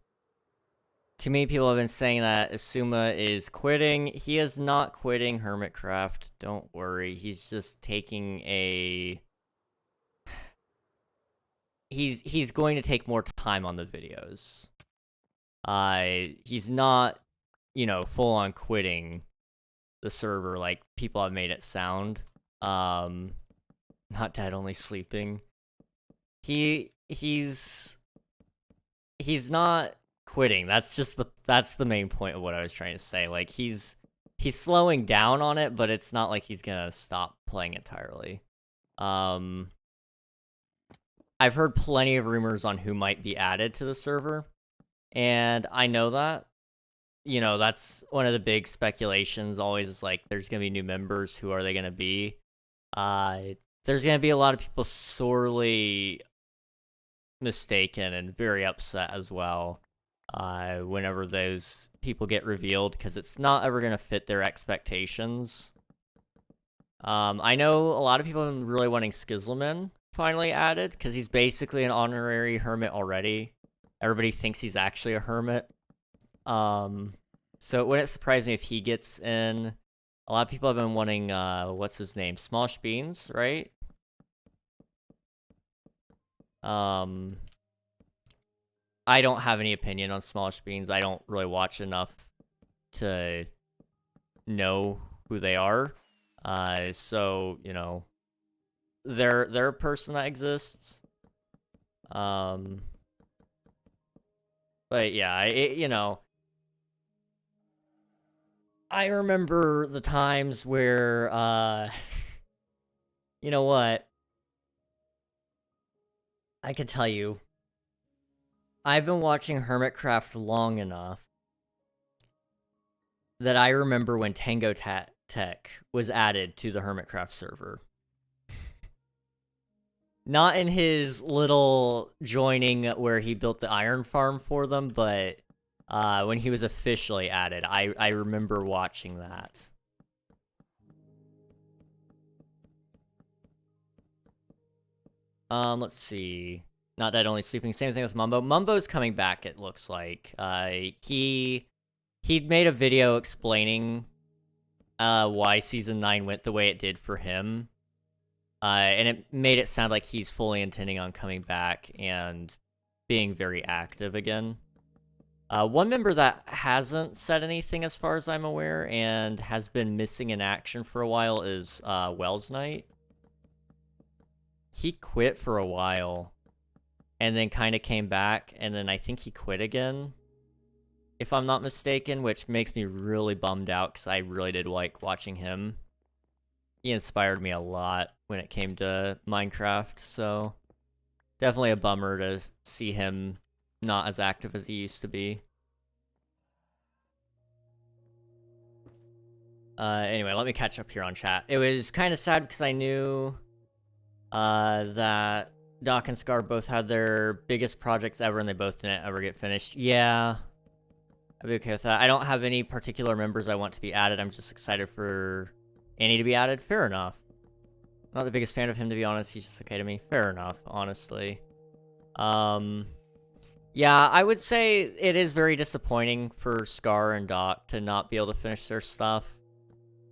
Too many people have been saying that Asuma is quitting. He is not quitting Hermitcraft. Don't worry. He's just taking a... He's going to take more time on the videos. He's not, you know, full on quitting the server like people have made it sound. Not dead, only sleeping. He's not quitting. That's the main point of what I was trying to say. Like he's slowing down on it, but it's not like he's gonna stop playing entirely. I've heard plenty of rumors on who might be added to the server, and I know that, you know, that's one of the big speculations always is like there's gonna be new members. Who are they gonna be? There's gonna be a lot of people sorely mistaken and very upset as well whenever those people get revealed, because it's not ever gonna fit their expectations. I know a lot of people have been really wanting Skizzleman finally added, because he's basically an honorary hermit already. Everybody thinks he's actually a hermit. So it wouldn't surprise me if he gets in. A lot of people have been wanting, what's his name? Smosh Beans, right? I don't have any opinion on Smosh Beans. I don't really watch enough to know who they are. So, you know, they're a person that exists. But yeah, you know, I remember the times where, you know what? I can tell you, I've been watching Hermitcraft long enough that I remember when Tango Tech was added to the Hermitcraft server. Not in his little joining where he built the iron farm for them, but when he was officially added, I remember watching that. Let's see. Not Dead, Only Sleeping. Same thing with Mumbo. Mumbo's coming back, it looks like. He'd made a video explaining why Season 9 went the way it did for him. And it made it sound like he's fully intending on coming back and being very active again. One member that hasn't said anything as far as I'm aware and has been missing in action for a while is Wells Knight. He quit for a while and then kind of came back, and then I think he quit again, if I'm not mistaken, which makes me really bummed out because I really did like watching him. He inspired me a lot when it came to Minecraft, so definitely a bummer to see him not as active as he used to be. Anyway, let me catch up here on chat. It was kind of sad because I knew that Doc and Scar both had their biggest projects ever and they both didn't ever get finished. Yeah, I'd be okay with that. I don't have any particular members I want to be added. I'm just excited for Annie to be added. Fair enough. Not the biggest fan of him, to be honest. He's just okay to me. Fair enough, honestly. Yeah, I would say it is very disappointing for Scar and Doc to not be able to finish their stuff.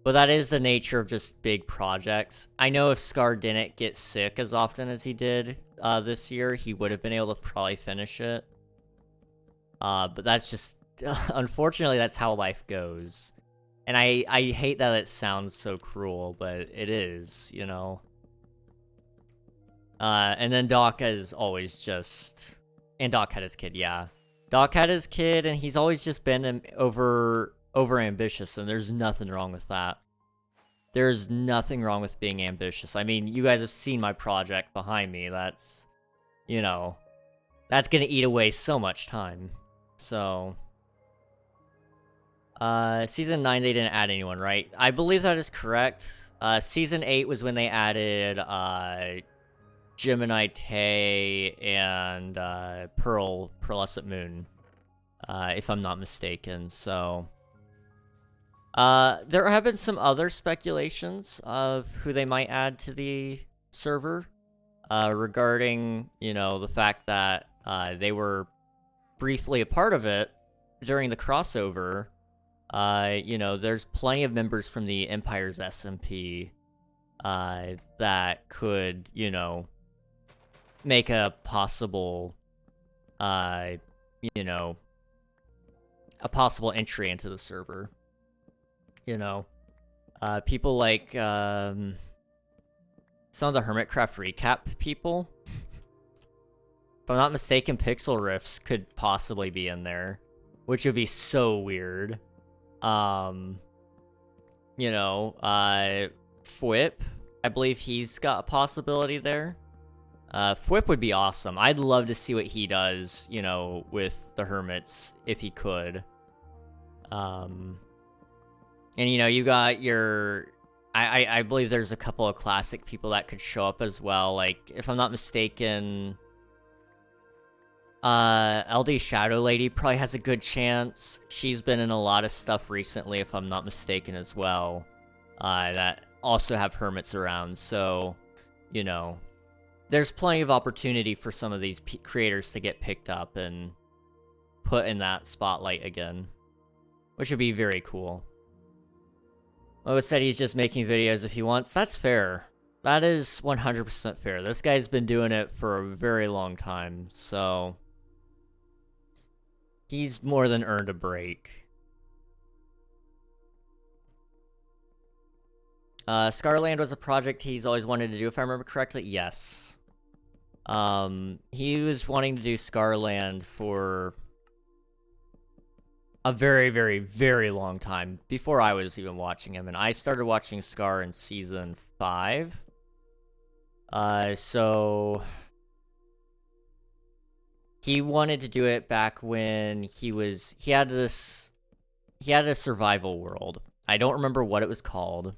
But that is the nature of just big projects. I know if Scar didn't get sick as often as he did this year, he would have been able to probably finish it. But that's just... unfortunately, that's how life goes. And I hate that it sounds so cruel, but it is, you know. And then Doc is always just... And Doc had his kid, yeah. Doc had his kid, and he's always just been over ambitious, and there's nothing wrong with that. There's nothing wrong with being ambitious. I mean, you guys have seen my project behind me. That's, you know, that's gonna eat away so much time. So, Season 9, they didn't add anyone, right? I believe that is correct. Season 8 was when they added, Gemini Tay and, Pearlescent Moon, if I'm not mistaken, so... there have been some other speculations of who they might add to the server, regarding, you know, the fact that, they were briefly a part of it, during the crossover, you know, there's plenty of members from the Empire's SMP that could, you know, make a possible, you know, a possible entry into the server. You know, people like some of the Hermitcraft recap people. If I'm not mistaken, Pixel Rifts could possibly be in there, which would be so weird. You know, Fwip, I believe he's got a possibility there. Fwip would be awesome. I'd love to see what he does, you know, with the Hermits, if he could. And, you know, you got your... I believe there's a couple of classic people that could show up as well. Like, if I'm not mistaken... LD Shadow Lady probably has a good chance. She's been in a lot of stuff recently, if I'm not mistaken, as well. That also have Hermits around, so, you know... There's plenty of opportunity for some of these creators to get picked up and put in that spotlight again, which would be very cool. Mo said he's just making videos if he wants. That's fair. That is 100% fair. This guy's been doing it for a very long time, so he's more than earned a break. Scarland was a project he's always wanted to do, if I remember correctly. Yes. He was wanting to do Scarland for a very, very, very long time, before I was even watching him, and I started watching Scar in Season 5. So... he wanted to do it back when he had a survival world. I don't remember what it was called.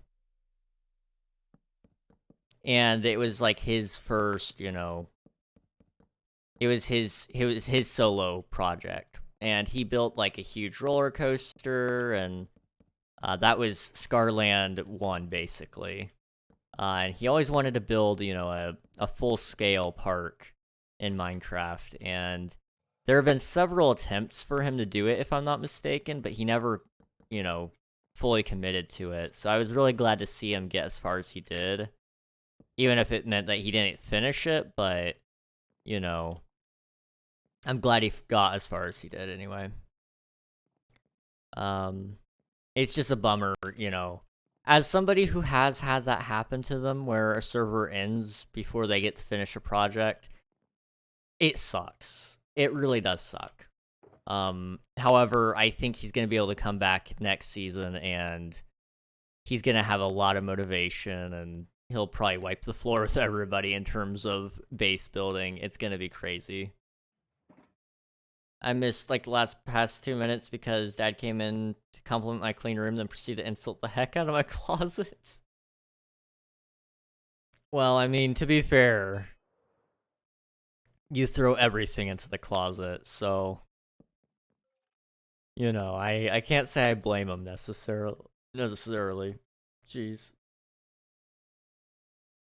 And it was like his first, you know... It was his solo project, and he built like a huge roller coaster, and that was Scarland 1 basically. And he always wanted to build, you know, a full scale park in Minecraft, and there have been several attempts for him to do it, if I'm not mistaken, but he never, you know, fully committed to it. So I was really glad to see him get as far as he did, even if it meant that he didn't finish it, but, you know, I'm glad he got as far as he did anyway. It's just a bummer, you know. As somebody who has had that happen to them, where a server ends before they get to finish a project, it sucks. It really does suck. However, I think he's going to be able to come back next season, and he's going to have a lot of motivation, and he'll probably wipe the floor with everybody in terms of base building. It's going to be crazy. I missed, like, the past 2 minutes because Dad came in to compliment my clean room, then proceeded to insult the heck out of my closet. Well, I mean, to be fair, you throw everything into the closet, so... You know, I can't say I blame him necessarily. Jeez.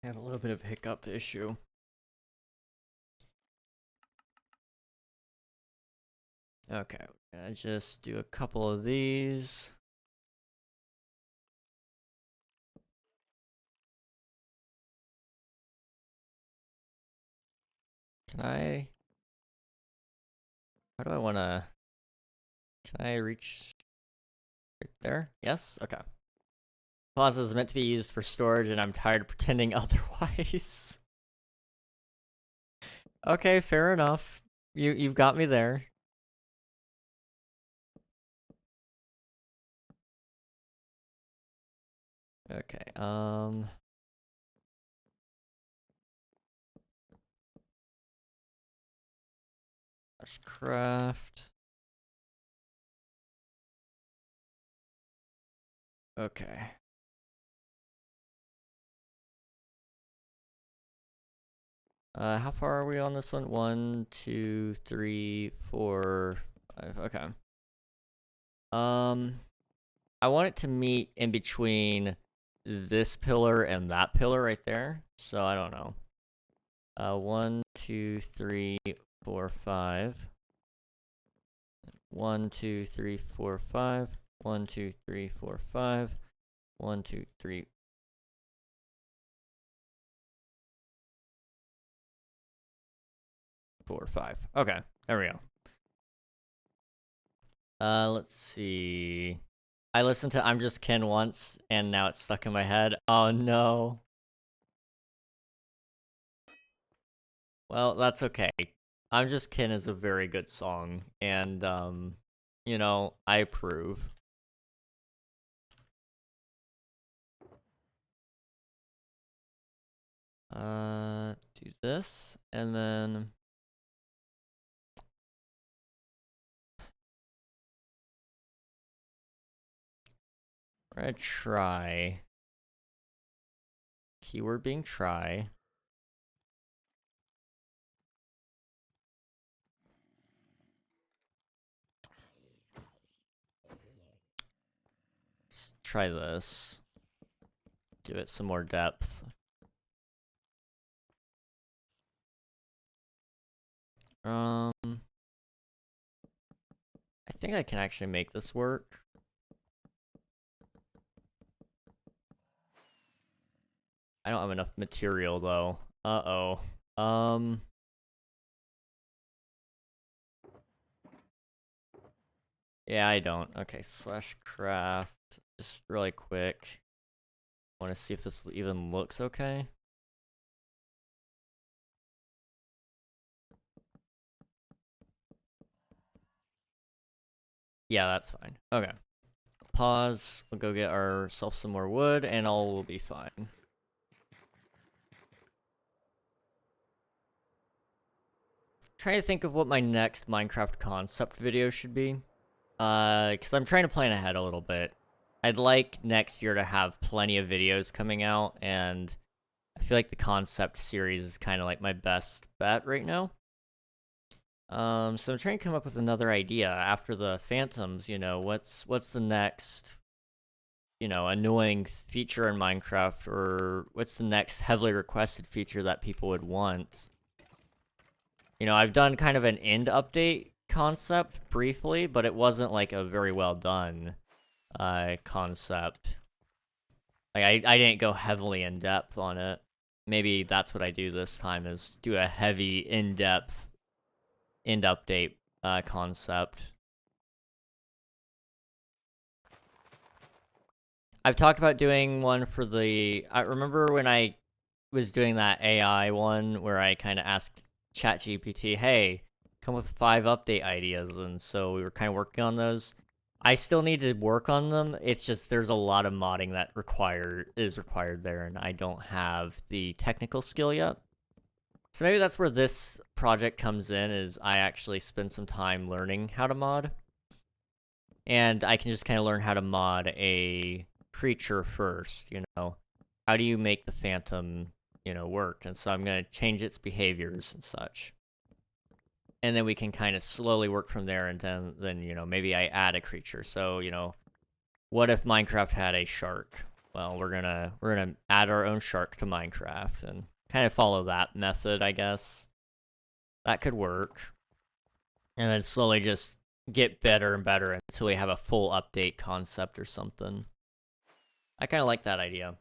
I have a little bit of a hiccup issue. Okay, I just do a couple of these. How do I wanna... Can I reach right there? Yes? Okay. Closet is meant to be used for storage, and I'm tired of pretending otherwise. Okay, fair enough. You've got me there. Okay, craft. Okay. How far are we on this one? 1, 2, 3, 4, 5. Okay. I want it to meet in between this pillar and that pillar right there. So I don't know. 1, 2, 3, 4, 5. 1, 2, 3, 4, 5. 1, 2, 3, 4, 5. 1, 2, 3. 4, 5. Okay, there we go. Let's see. I listened to I'm Just Ken once, and now it's stuck in my head. Oh no. Well, that's okay. I'm Just Ken is a very good song, and, you know, I approve. Do this, and then... we're gonna try. Keyword being try. Let's try this. Give it some more depth. I think I can actually make this work. I don't have enough material though. Uh-oh. Yeah, I don't. Okay, /craft. Just really quick. Want to see if this even looks okay. Yeah, that's fine. Okay. Pause. We'll go get ourselves some more wood, and all will be fine. Trying to think of what my next Minecraft concept video should be. Because I'm trying to plan ahead a little bit. I'd like next year to have plenty of videos coming out, and I feel like the concept series is kind of like my best bet right now. So I'm trying to come up with another idea after the Phantoms. You know, what's the next, you know, annoying feature in Minecraft, or what's the next heavily requested feature that people would want? You know, I've done kind of an end update concept briefly, but it wasn't like a very well done concept. Like I didn't go heavily in depth on it. Maybe that's what I do this time, is do a heavy in-depth end update concept. I've talked about doing one for the... I remember when I was doing that AI one where I kind of asked ChatGPT, hey, come with 5 update ideas, and so we were kind of working on those. I still need to work on them. It's just there's a lot of modding that is required there, and I don't have the technical skill yet. So maybe that's where this project comes in, is I actually spend some time learning how to mod. And I can just kind of learn how to mod a creature first, you know. How do you make the Phantom, you know, work? And so I'm going to change its behaviors and such. And then we can kind of slowly work from there, and then, you know, maybe I add a creature. So, you know, what if Minecraft had a shark? Well, we're gonna add our own shark to Minecraft and kind of follow that method, I guess. That could work. And then slowly just get better and better until we have a full update concept or something. I kind of like that idea.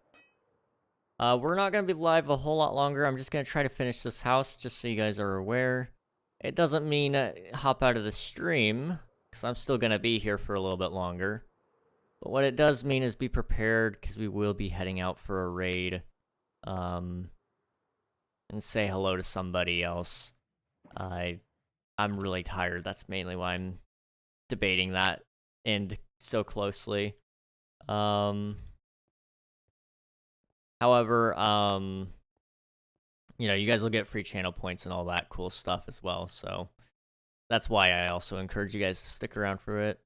We're not going to be live a whole lot longer. I'm just going to try to finish this house just so you guys are aware. It doesn't mean hop out of the stream, because I'm still going to be here for a little bit longer. But what it does mean is be prepared, because we will be heading out for a raid. And say hello to somebody else. I'm really tired. That's mainly why I'm debating that end so closely. However, you know, you guys will get free channel points and all that cool stuff as well, so that's why I also encourage you guys to stick around for it.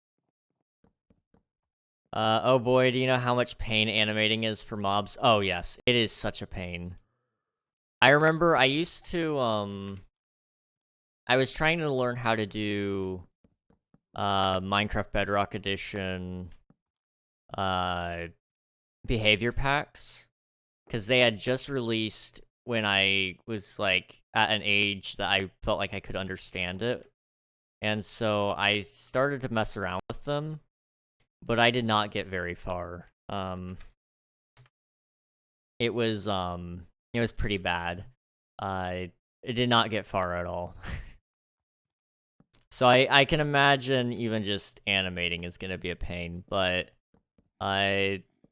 Oh boy, do you know how much pain animating is for mobs? Oh yes, it is such a pain. I remember I used to, I was trying to learn how to do, Minecraft Bedrock Edition, behavior packs, because they had just released when I was, like, at an age that I felt like I could understand it. And so I started to mess around with them, but I did not get very far. It was pretty bad. It did not get far at all. So I can imagine even just animating is gonna be a pain, but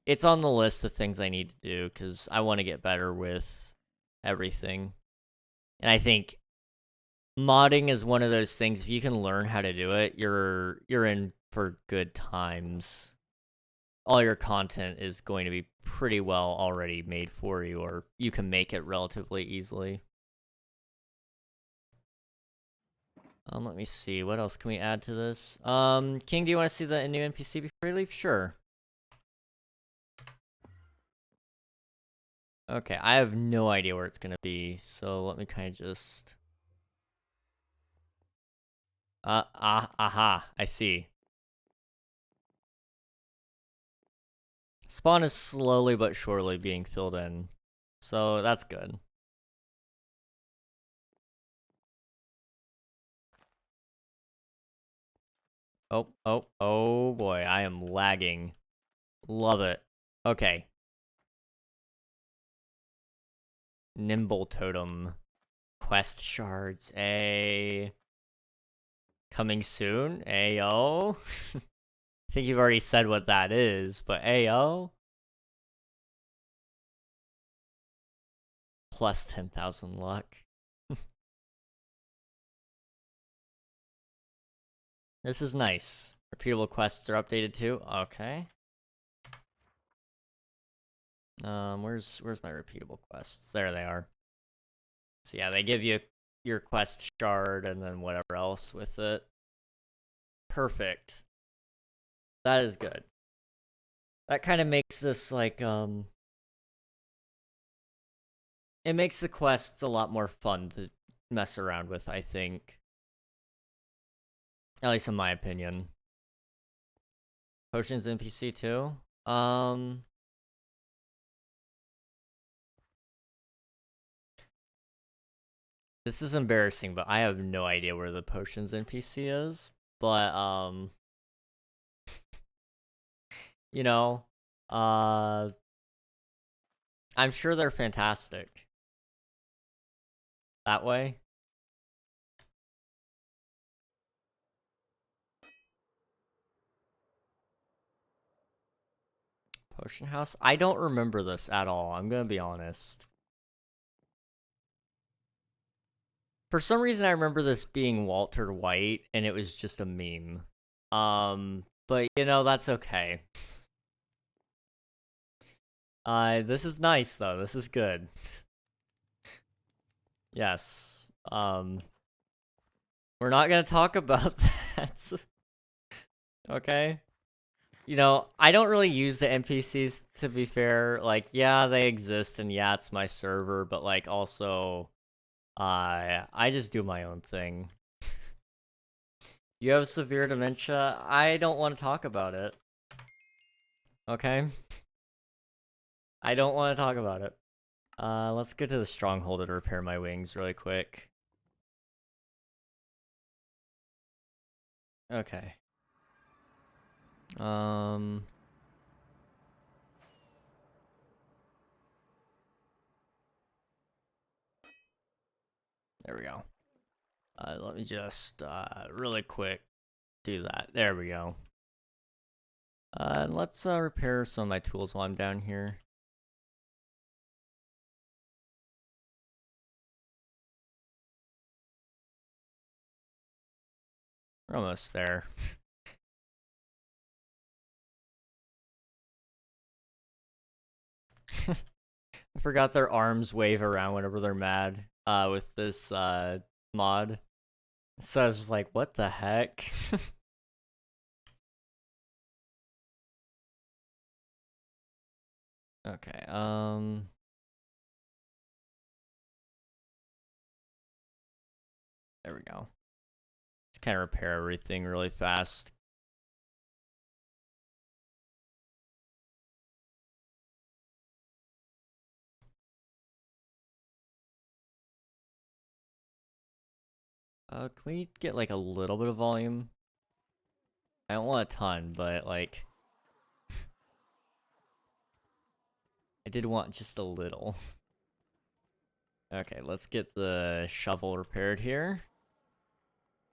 it's on the list of things I need to do because I want to get better with everything. And I think modding is one of those things, if you can learn how to do it, you're in for good times. All your content is going to be pretty well already made for you, or you can make it relatively easily. Let me see. What else can we add to this? King, do you want to see the new NPC before you leave? Sure. Okay, I have no idea where it's gonna be, so let me kind of just... aha, I see. Spawn is slowly but surely being filled in, so that's good. Oh boy, I am lagging. Love it. Okay. Nimble Totem. Quest shards, coming soon, Ayo. I think you've already said what that is, but Ayo. Plus 10,000 luck. This is nice. Repeatable quests are updated too. Okay. Where's my repeatable quests? There they are. So yeah, they give you your quest shard and then whatever else with it. Perfect. That is good. That kind of makes this like it makes the quests a lot more fun to mess around with, I think. At least in my opinion. Potions NPC too? This is embarrassing, but I have no idea where the potions NPC is. But, you know, I'm sure they're fantastic. That way. Potion House? I don't remember this at all, I'm gonna be honest. For some reason, I remember this being Walter White, and it was just a meme. But, you know, that's okay. This is nice, though. This is good. Yes. We're not gonna talk about that. Okay? You know, I don't really use the NPCs, to be fair. Like, yeah, they exist, and yeah, it's my server, but, like, also, I just do my own thing. You have severe dementia? I don't want to talk about it. Okay? I don't want to talk about it. Let's get to the stronghold and repair my wings really quick. Okay. There we go. Let me just, really quick do that. There we go. Let's, repair some of my tools while I'm down here. We're almost there. I forgot their arms wave around whenever they're mad, with this, mod. So I was just like, what the heck? Okay, there we go. Just kind of repair everything really fast. Can we get, like, a little bit of volume? I don't want a ton, but, like... I did want just a little. Okay, let's get the shovel repaired here.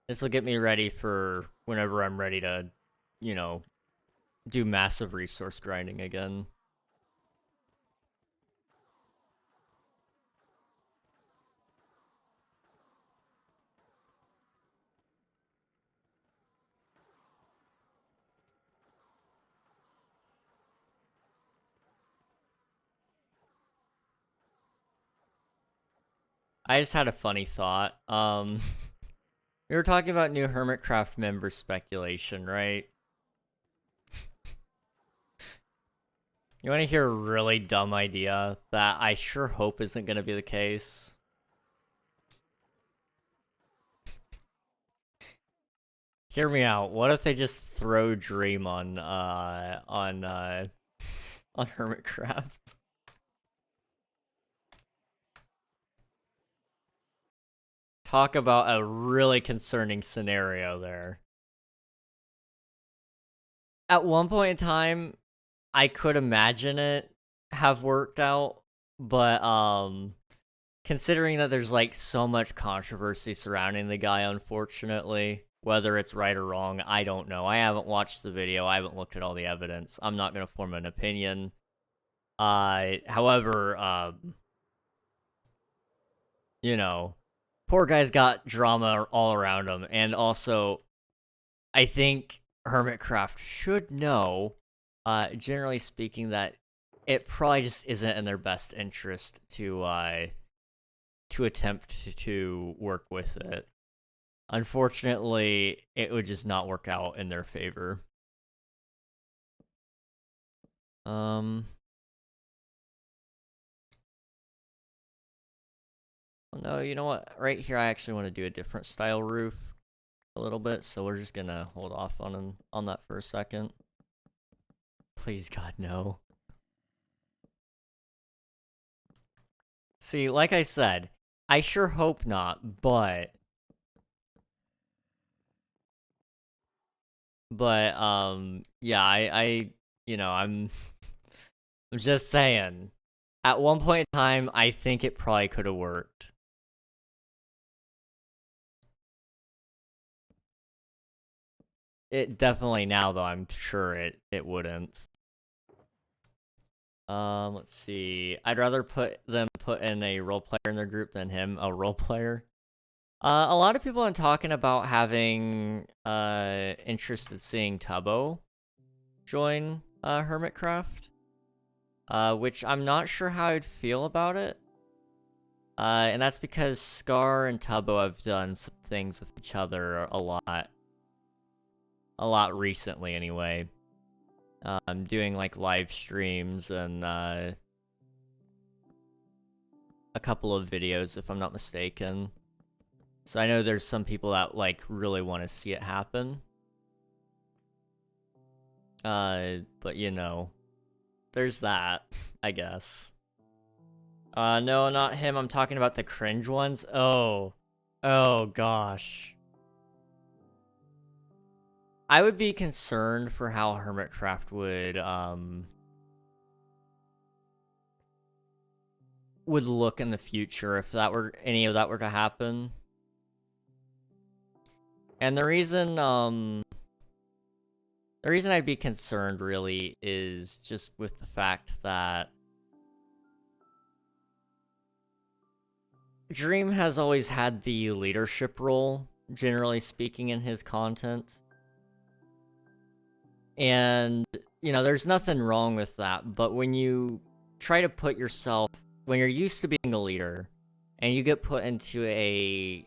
This will get me ready for whenever I'm ready to, you know, do massive resource grinding again. I just had a funny thought. We were talking about new Hermitcraft member speculation, right? You want to hear a really dumb idea that I sure hope isn't going to be the case? Hear me out. What if they just throw Dream on Hermitcraft? Talk about a really concerning scenario there. At one point in time, I could imagine it have worked out, but considering that there's like so much controversy surrounding the guy, unfortunately, whether it's right or wrong, I don't know. I haven't watched the video. I haven't looked at all the evidence. I'm not going to form an opinion. However, you know, poor guy's got drama all around him, and also, I think Hermitcraft should know, generally speaking, that it probably just isn't in their best interest to attempt to work with it. Unfortunately, it would just not work out in their favor. No, you know what? Right here, I actually want to do a different style roof a little bit, so we're just gonna hold off on that for a second. Please, God, no. See, like I said, I sure hope not, but yeah, you know, I'm just saying, at one point in time, I think it probably could have worked. It definitely now, though, I'm sure it wouldn't. Let's see. I'd rather put in a role player in their group than him, a role player. A lot of people are talking about having interest in seeing Tubbo join Hermitcraft, which I'm not sure how I'd feel about it. And that's because Scar and Tubbo have done some things with each other a lot recently, anyway. Doing like live streams and a couple of videos, if I'm not mistaken. So I know there's some people that like really want to see it happen. But you know, there's that, I guess. No, not him. I'm talking about the cringe ones. Oh gosh. I would be concerned for how Hermitcraft would look in the future if any of that were to happen. And the reason I'd be concerned really is just with the fact that Dream has always had the leadership role, generally speaking, in his content. And, you know, there's nothing wrong with that, but when you try to put yourself, when you're used to being a leader, and you get put into a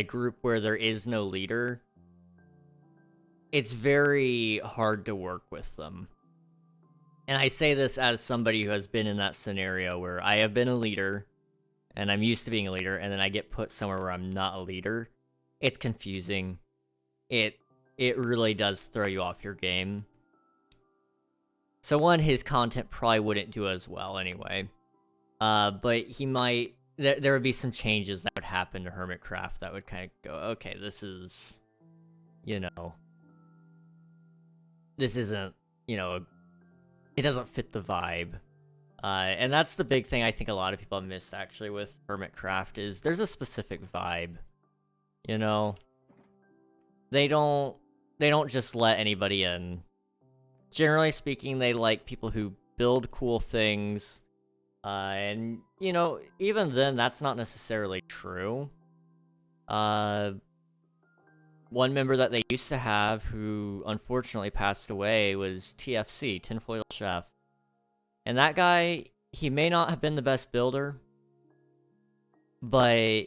group where there is no leader, it's very hard to work with them. And I say this as somebody who has been in that scenario where I have been a leader, and I'm used to being a leader, and then I get put somewhere where I'm not a leader. It's confusing. It really does throw you off your game. So one, his content probably wouldn't do as well anyway. But he might there would be some changes that would happen to Hermitcraft that would kind of go, okay, this is, you know, this isn't, you know, it doesn't fit the vibe. And that's the big thing I think a lot of people have missed actually with Hermitcraft is there's a specific vibe, you know. They don't just let anybody in. Generally speaking, they like people who build cool things. And, you know, even then, that's not necessarily true. One member that they used to have who unfortunately passed away was TFC, Tinfoil Chef. And that guy, he may not have been the best builder, but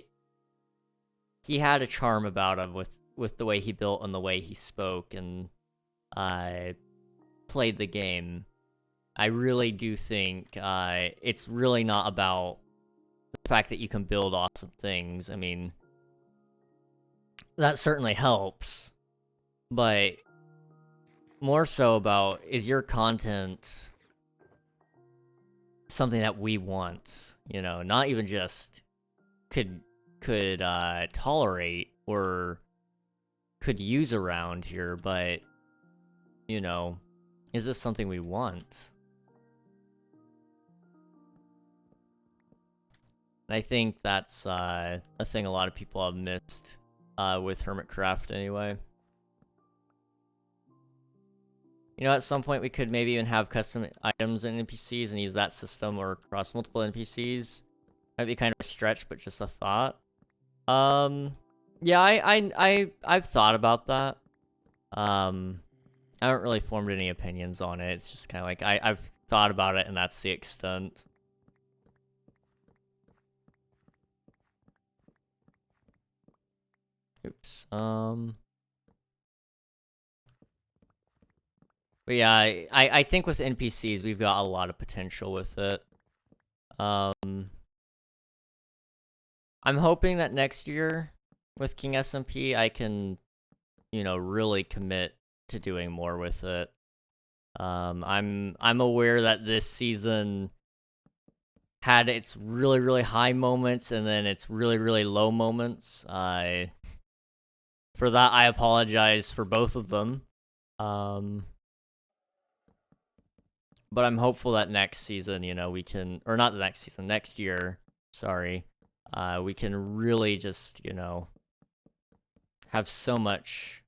he had a charm about him with the way he built and the way he spoke and played the game. I really do think it's really not about the fact that you can build awesome things. I mean, that certainly helps, but more so about, is your content something that we want? You know, not even just could tolerate or could use around here, but, you know, is this something we want? And I think that's a thing a lot of people have missed with Hermitcraft anyway. You know, at some point we could maybe even have custom items and NPCs and use that system or across multiple NPCs. Might be kind of a stretch, but just a thought. Yeah, I've thought about that. I haven't really formed any opinions on it. It's just kind of like I've thought about it, and that's the extent. Oops. But yeah, I think with NPCs we've got a lot of potential with it. I'm hoping that next year with King SMP I can, you know, really commit to doing more with it. I'm aware that this season had its really, really high moments and then its really, really low moments. For that, I apologize for both of them. But I'm hopeful that next season, you know, we can, or not the next season, next year, sorry, we can really just, you know, have so much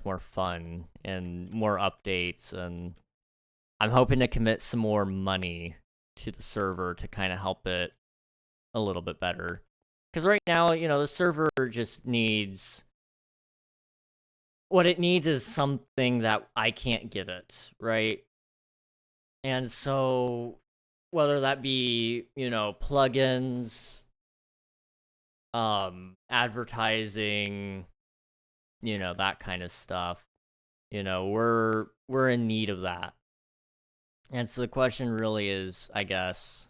more fun and more updates, and I'm hoping to commit some more money to the server to kind of help it a little bit better. Because right now, you know, the server just needs, what it needs is something that I can't give it, right? And so, whether that be, you know, plugins, advertising, you know, that kind of stuff, you know, we're in need of that. And so the question really is, I guess,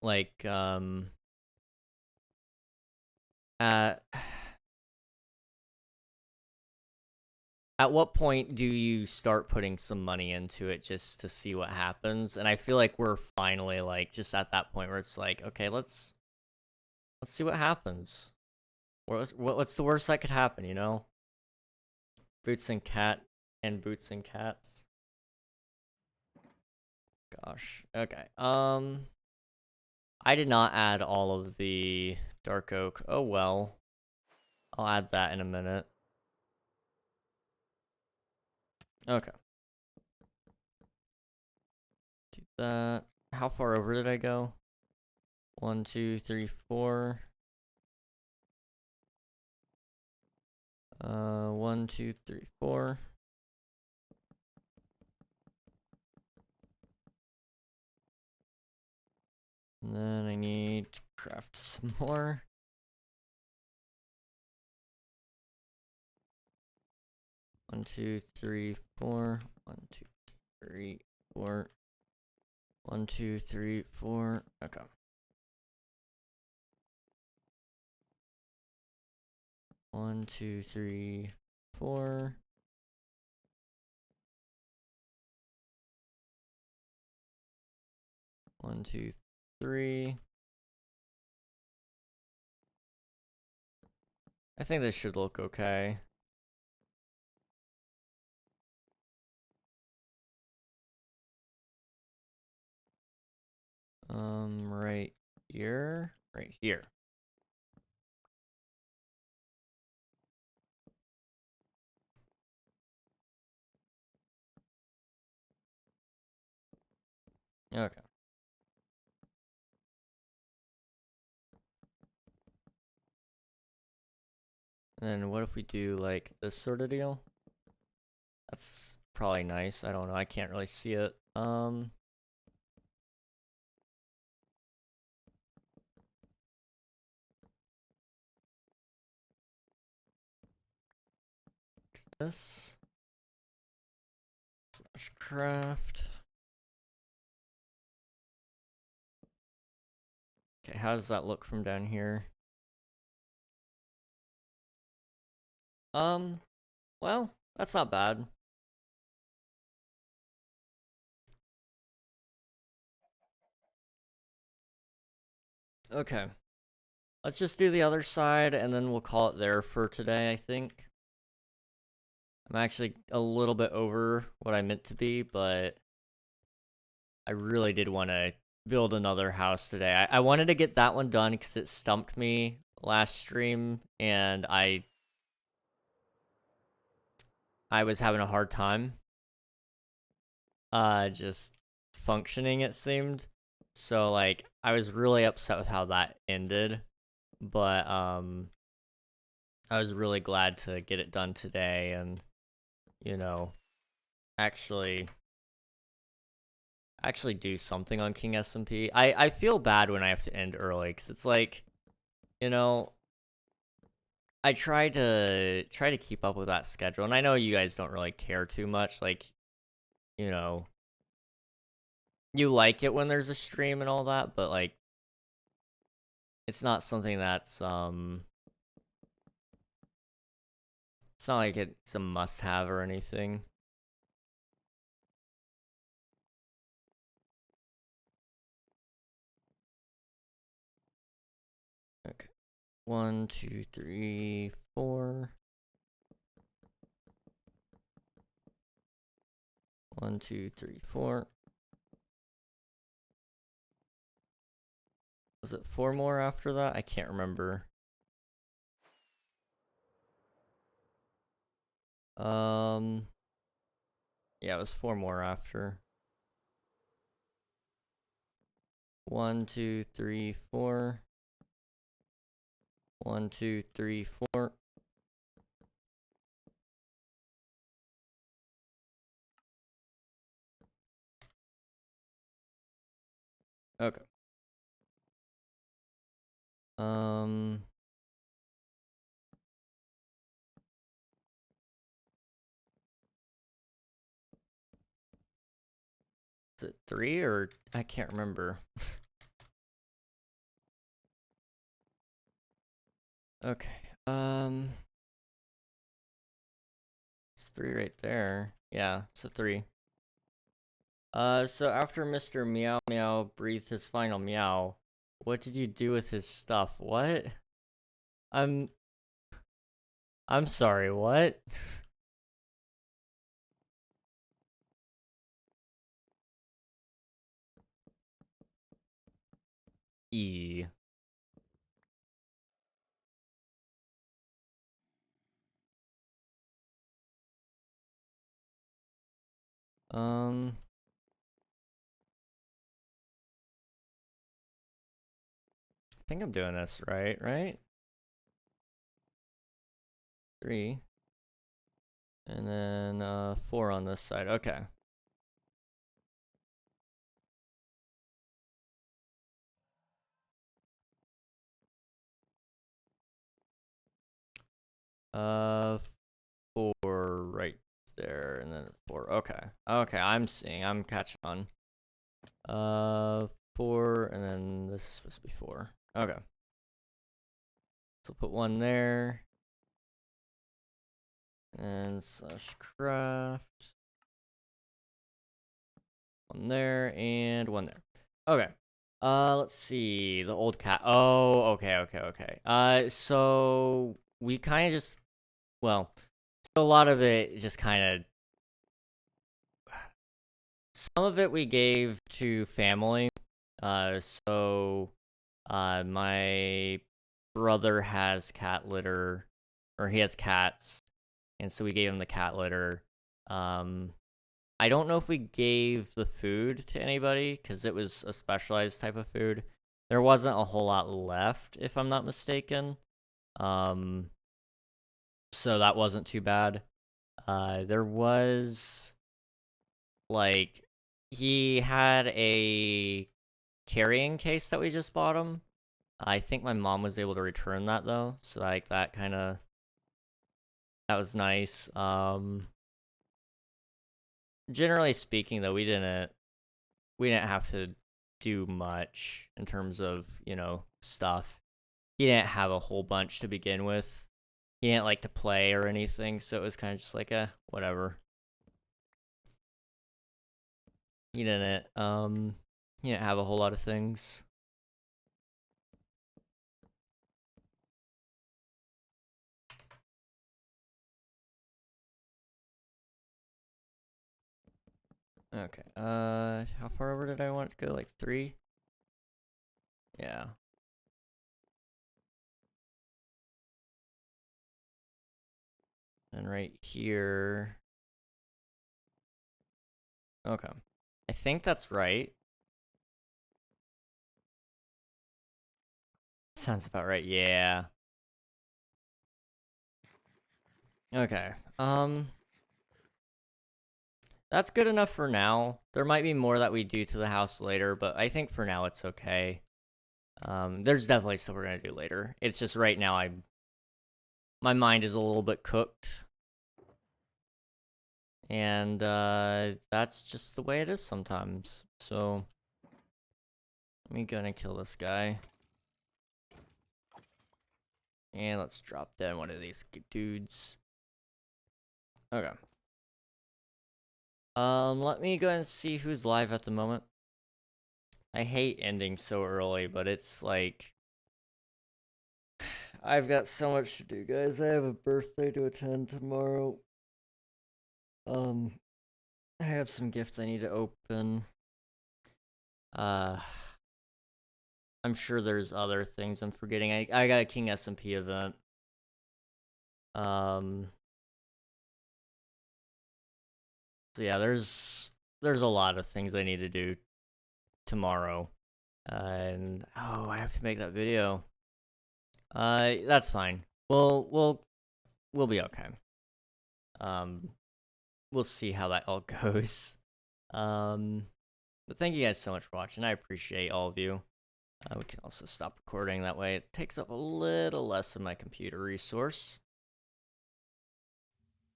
like, at what point do you start putting some money into it just to see what happens? And I feel like we're finally like just at that point where it's like, okay, let's see what happens. What's the worst that could happen, you know? Boots and boots and cats. Gosh. Okay. I did not add all of the dark oak. Oh well. I'll add that in a minute. Okay. Do that. How far over did I go? 1, 2, 3, 4. 1, 2, 3, 4. And then I need to craft some more. 1, 2, 3, 4. 1, 2, 3, 4. 1, 2, 3, 4. Okay. 1, 2, 3, 4. 1, 2, 3. I think this should look okay. Right here. Right here. Okay. And then what if we do like this sort of deal? That's probably nice. I don't know. I can't really see it. This slash craft. Okay, how does that look from down here? Well, that's not bad. Okay. Let's just do the other side, and then we'll call it there for today, I think. I'm actually a little bit over what I meant to be, but I really did want to build another house today. I wanted to get that one done because it stumped me last stream, and I was having a hard time just functioning, it seemed. So like I was really upset with how that ended, but I was really glad to get it done today and you know actually do something on King SMP. I feel bad when I have to end early cuz it's like, you know, I try to keep up with that schedule, and I know you guys don't really care too much, like, you know, you like it when there's a stream and all that, but like it's not something that's it's not like it's a must-have or anything. Okay. 1, 2, 3, 4. 1, 2, 3, 4. Was it 4 more after that? I can't remember. Yeah, it was 4 more after. 1, 2, 3, 4. 1, 2, 3, 4. Okay. Is it 3 or I can't remember. Okay. It's 3 right there. Yeah, it's a 3. So after Mr. Meow Meow breathed his final meow, what did you do with his stuff? What? I'm sorry, what? E. I think I'm doing this right? 3. And then 4 on this side. Okay. Uh 4 right there, and then 4. Okay. Okay, I'm catching on. 4, and then this is supposed to be 4. Okay. So put 1 there. And slash craft. 1 there, and 1 there. Okay. Let's see. The old cat. Oh, okay. So we kind of just, well, so a lot of it just kind of, some of it we gave to family. So, my brother has cat litter, or he has cats, and so we gave him the cat litter. Um, I don't know if we gave the food to anybody because it was a specialized type of food. There wasn't a whole lot left, if I'm not mistaken. Um, so that wasn't too bad. There was like he had a carrying case that we just bought him. I think my mom was able to return that though, so like that kind of that was nice. Generally speaking though, we didn't have to do much in terms of, stuff. He didn't have a whole bunch to begin with. He didn't like to play or anything, so it was kind of just like, whatever. He didn't have a whole lot of things. Okay, how far over did I want it to go? Like 3? Yeah. And right here. Okay. I think that's right. Sounds about right, yeah. Okay, that's good enough for now. There might be more that we do to the house later, but I think for now it's okay. There's definitely stuff we're gonna do later. It's just right now my mind is a little bit cooked. And that's just the way it is sometimes. So let me go and kill this guy. And let's drop down one of these dudes. Okay. Let me go and see who's live at the moment. I hate ending so early, but it's like I've got so much to do, guys. I have a birthday to attend tomorrow. I have some gifts I need to open. I'm sure there's other things I'm forgetting. I got a King SMP event. So yeah, there's a lot of things I need to do tomorrow. And oh, I have to make that video. That's fine. We'll be okay. We'll see how that all goes. But thank you guys so much for watching. I appreciate all of you. We can also stop recording, that way it takes up a little less of my computer resource.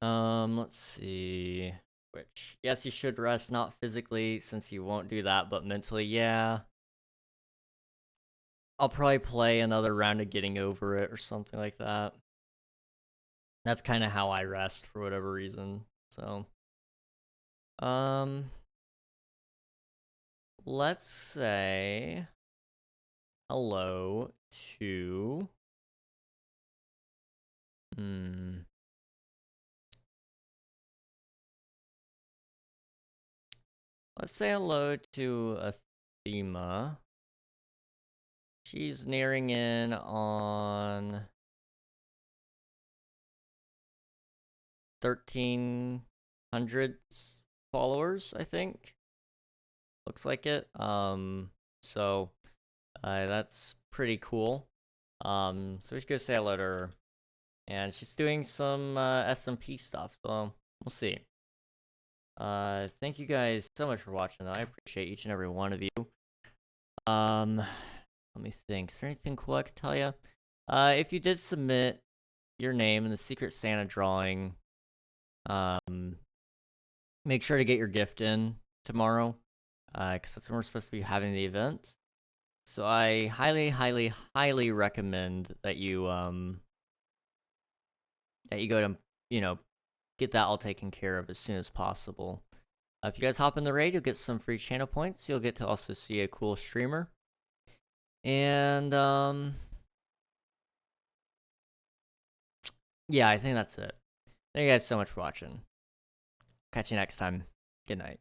Let's see. Which, yes, you should rest, not physically, since you won't do that, but mentally, yeah. I'll probably play another round of Getting Over It or something like that. That's kind of how I rest for whatever reason. So, let's say hello to let's say hello to Athema. She's nearing in on 1,300 followers, I think. Looks like it. So that's pretty cool. So we should go say hello to her. And she's doing some SMP stuff, so we'll see. Thank you guys so much for watching, though. I appreciate each and every one of you. Let me think. Is there anything cool I could tell you? If you did submit your name in the Secret Santa drawing, make sure to get your gift in tomorrow, because that's when we're supposed to be having the event. So I highly recommend that you go to, get that all taken care of as soon as possible. If you guys hop in the raid, you'll get some free channel points. You'll get to also see a cool streamer. And, yeah, I think that's it. Thank you guys so much for watching. Catch you next time. Good night.